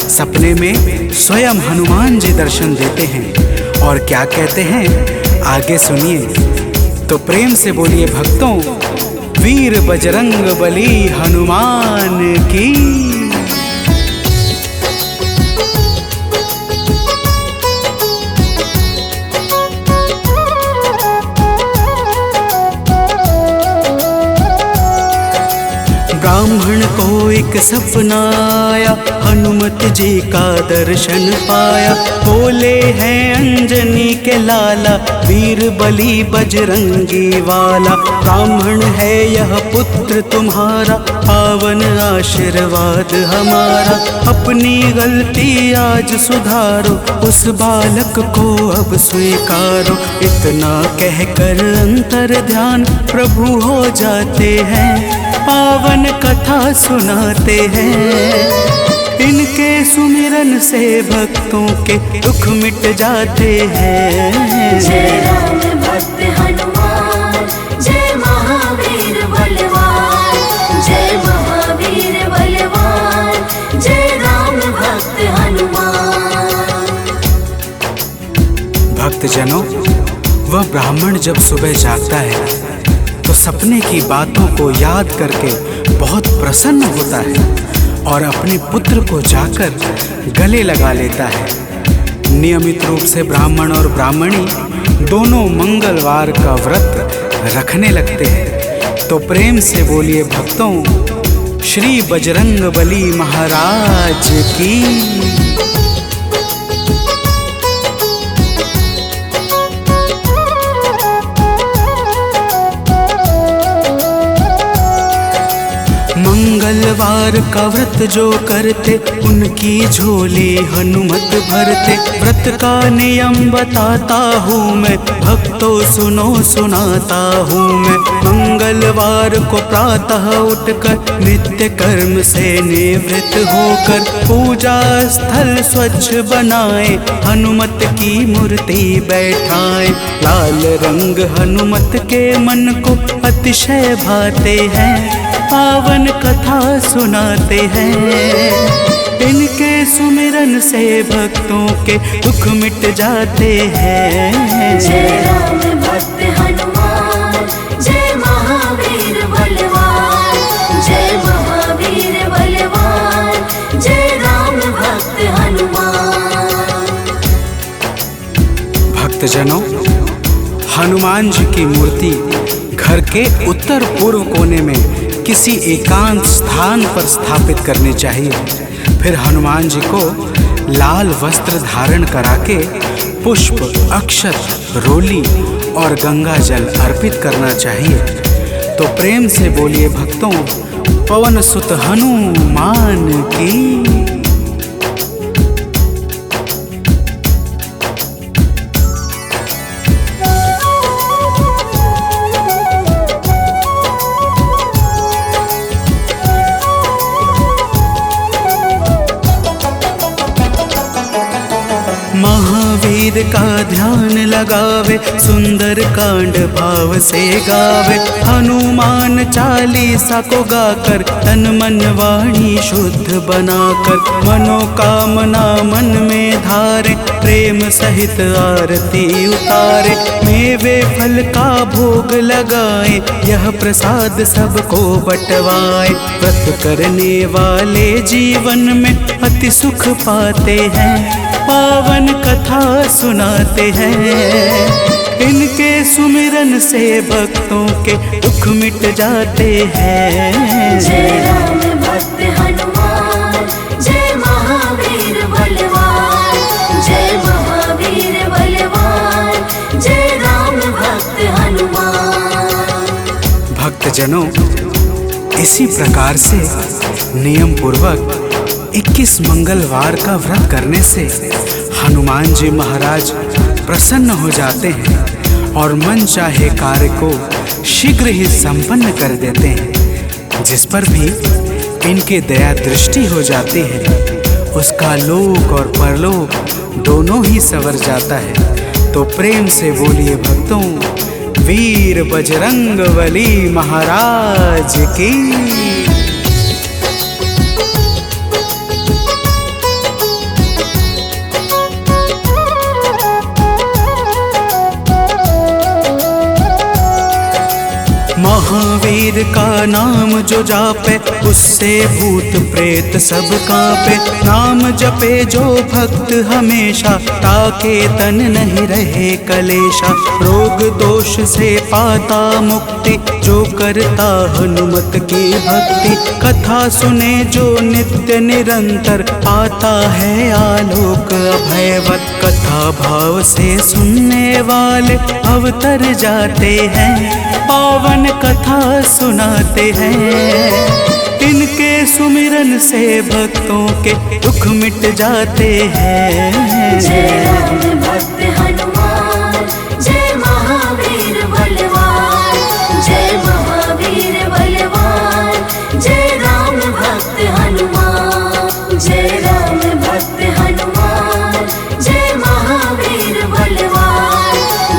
सपने में स्वयं हनुमान जी दर्शन देते हैं और क्या कहते हैं आगे सुनिए। तो प्रेम से बोलिए भक्तों, वीर बजरंग बली हनुमान की। ब्राह्मण को एक सपना आया, हनुमत जी का दर्शन पाया। बोले हैं अंजनी के लाला, वीर बली बजरंगी वाला। ब्राह्मण है यह पुत्र तुम्हारा, पावन आशीर्वाद हमारा। अपनी गलती आज सुधारो, उस बालक को अब स्वीकारो। इतना कहकर अंतर ध्यान प्रभु हो जाते हैं, पावन कथा सुनाते हैं। इनके सुमिरन से भक्तों के दुख मिट जाते हैं। जय राम भक्त हनुमान, जय महावीर बलवान, जय महावीर बलवान, जय राम भक्त हनुमान। भक्तजनों, वह ब्राह्मण जब सुबह जागता है तो सपने की बातों को याद करके बहुत प्रसन्न होता है और अपने पुत्र को जाकर गले लगा लेता है। नियमित रूप से ब्राह्मण और ब्राह्मणी दोनों मंगलवार का व्रत रखने लगते हैं। तो प्रेम से बोलिए भक्तों, श्री बजरंग बली महाराज की। मंगलवार का व्रत जो करते उनकी झोली हनुमत भरते। व्रत का नियम बताता हूँ मैं, भक्तों सुनो सुनाता हूँ मैं। मंगलवार को प्रातः उठकर नित्य कर्म से निवृत्त होकर पूजा स्थल स्वच्छ बनाए, हनुमत की मूर्ति बैठाए। लाल रंग हनुमत के मन को अतिशय भाते हैं, पावन कथा सुनाते हैं। इनके सुमिरन से भक्तों के दुख मिट जाते हैं। जय राम भक्त हनुमान, जय महावीर बलवान, जय महावीर बलवान, जय राम भक्त हनुमान। भक्तजनों, हनुमान जी की मूर्ति घर के उत्तर पूर्व कोने में किसी एकांत स्थान पर स्थापित करनी चाहिए। फिर हनुमान जी को लाल वस्त्र धारण करा के पुष्प, अक्षत, रोली और गंगा जल अर्पित करना चाहिए। तो प्रेम से बोलिए भक्तों, पवन सुत हनुमान की। महावीर का ध्यान लगावे, सुंदर कांड भाव से गावे। हनुमान चालीसा को गाकर तन मन वाणी शुद्ध बनाकर, मनोकामना मन में धारे, प्रेम सहित आरती उतारे। मेवे फल का भोग लगाए, यह प्रसाद सबको बंटवाए। व्रत करने वाले जीवन में अति सुख पाते हैं, पावन कथा सुनाते हैं। इनके सुमिरन से भक्तों के दुख मिट जाते हैं। जय राम भक्त हनुमान, जय महावीर बलवान, जय महावीर बलवान, जय राम भक्त हनुमान। भक्तजनों, इसी प्रकार से नियम पूर्वक 21 मंगलवार का व्रत करने से हनुमान जी महाराज प्रसन्न हो जाते हैं और मन चाहे कार्य को शीघ्र ही संपन्न कर देते हैं। जिस पर भी इनके दया दृष्टि हो जाती है, उसका लोक और परलोक दोनों ही संवर जाता है। तो प्रेम से बोलिए भक्तों, वीर बजरंगबली महाराज की। महावीर का नाम जो जापे, उससे भूत प्रेत सब कांपे। नाम जपे जो भक्त हमेशा, ताके तन नहीं रहे कलेशा। रोग दोष से पाता मुक्ति, जो करता हनुमत की भक्ति। कथा सुने जो नित्य निरंतर, आता है आलोक अभयवत। कथा भाव से सुनने वाले अवतर जाते हैं, पावन कथा सुनाते हैं। इनके सुमिरन से भक्तों के दुख मिट जाते हैं। जय राम भक्त हनुमान, जय महावीर बलवान, जय महावीर बलवान, जय राम भक्त हनुमान। जय राम भक्त हनुमान, जय महावीर बलवान,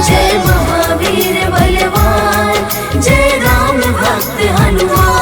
जय महावीर बलवान, जय राम भक्त हनुमान।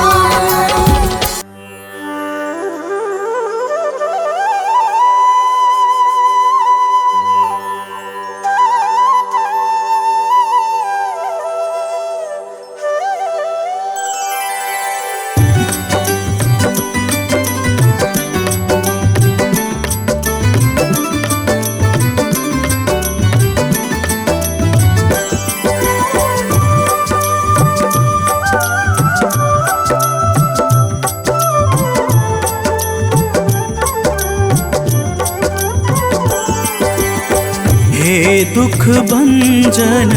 हे दुख भंजन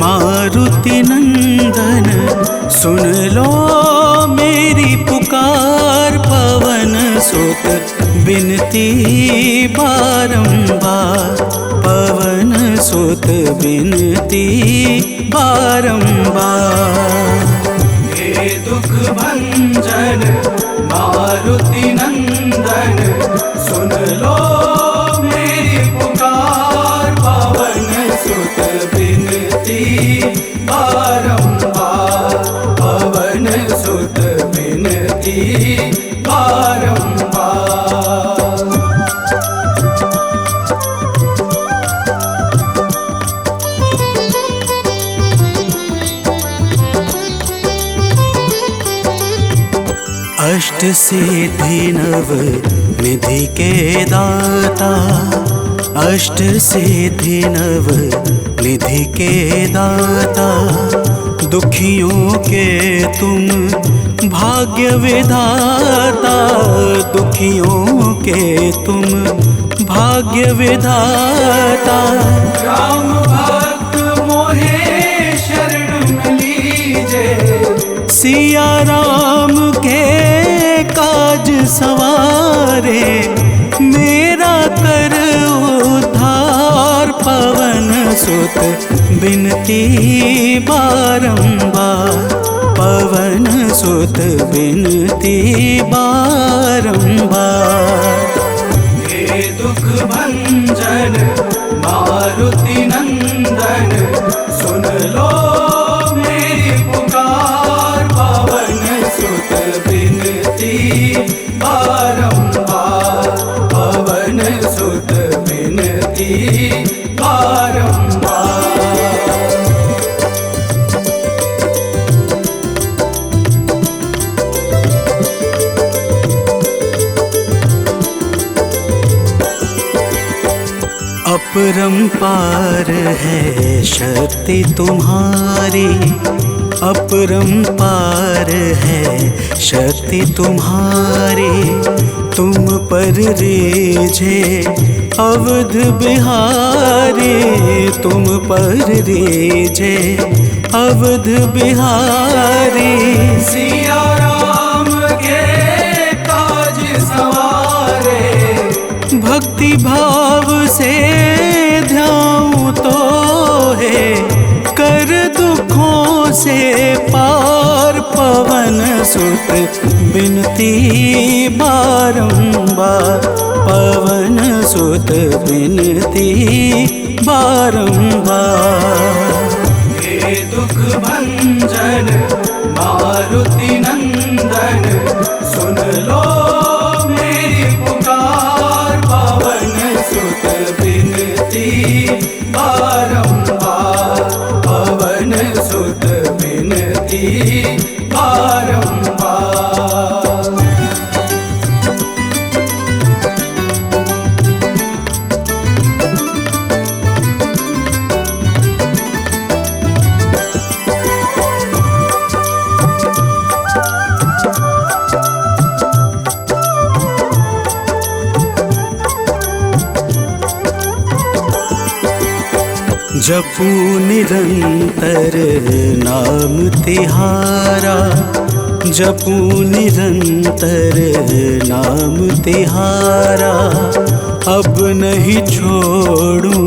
मारुति नंदन, सुन लो मेरी पुकार। पवन सुत बिनती बारंबार, पवन सुत बिनती बारंबार। हे दुख भंजन मारुति नंदन, सुन लो मेरी पुकार। पवन सुत बिनती बारंबार, पवन सुत बिनती बारंबार। अष्ट सिद्धि नव निधि के दाता, अष्ट सिद्धि नव निधि के दाता। दुखियों के तुम भाग्य विधाता, दुखियों के तुम भाग्य विधाता। राम भक्त मोहे शरण लीजे, सिया राम के काज सवारे। मेरा कर उद्धार, पवन सुत बिनती बारंबार, पवन सुत बिनती बारंबार। हे दुख भंजन अपरंपार है शक्ति तुम्हारी, अपरंपार है शक्ति तुम्हारी। तुम पर रीझे अवध बिहारी, तुम पर रीझे अवध बिहारी। सिया राम के काज सवारे, भक्ति भाव से ध्याऊं तो है कर दुखों से पार। पवन सुत बिनती बारंबार, पवन सुत बिनती बारंबार। हे दुख भंजन मारुति नंदन, सुन लो मेरी पुकार। पवन सुत बिनती बारंबार, पवन सुत बिनती बारंबार। जपू निरंतर नाम तिहारा, जपू निरंतर नाम तिहारा। अब नहीं छोड़ूं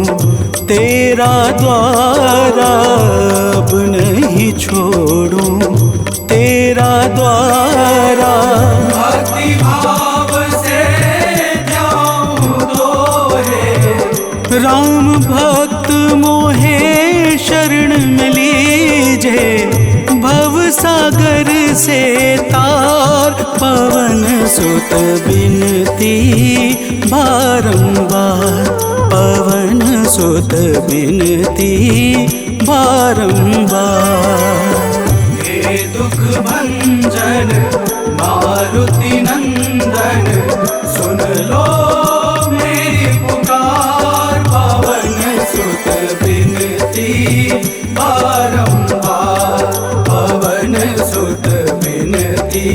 तेरा द्वारा, अब नहीं छोड़ूं तेरा द्वारा। भक्ति भाव से ध्याऊं तो है, राम भक्त मोहे शरण में लीजे, भव सागर से तार। पवन सुत बिनती बारंबार, पवन सुत बिनती बारंबार। हे दुख भंजन मारुति नंदन, सुन लो मेरी पुकार। पवन सुत बिनती बारंबार, पवन सुत बिनती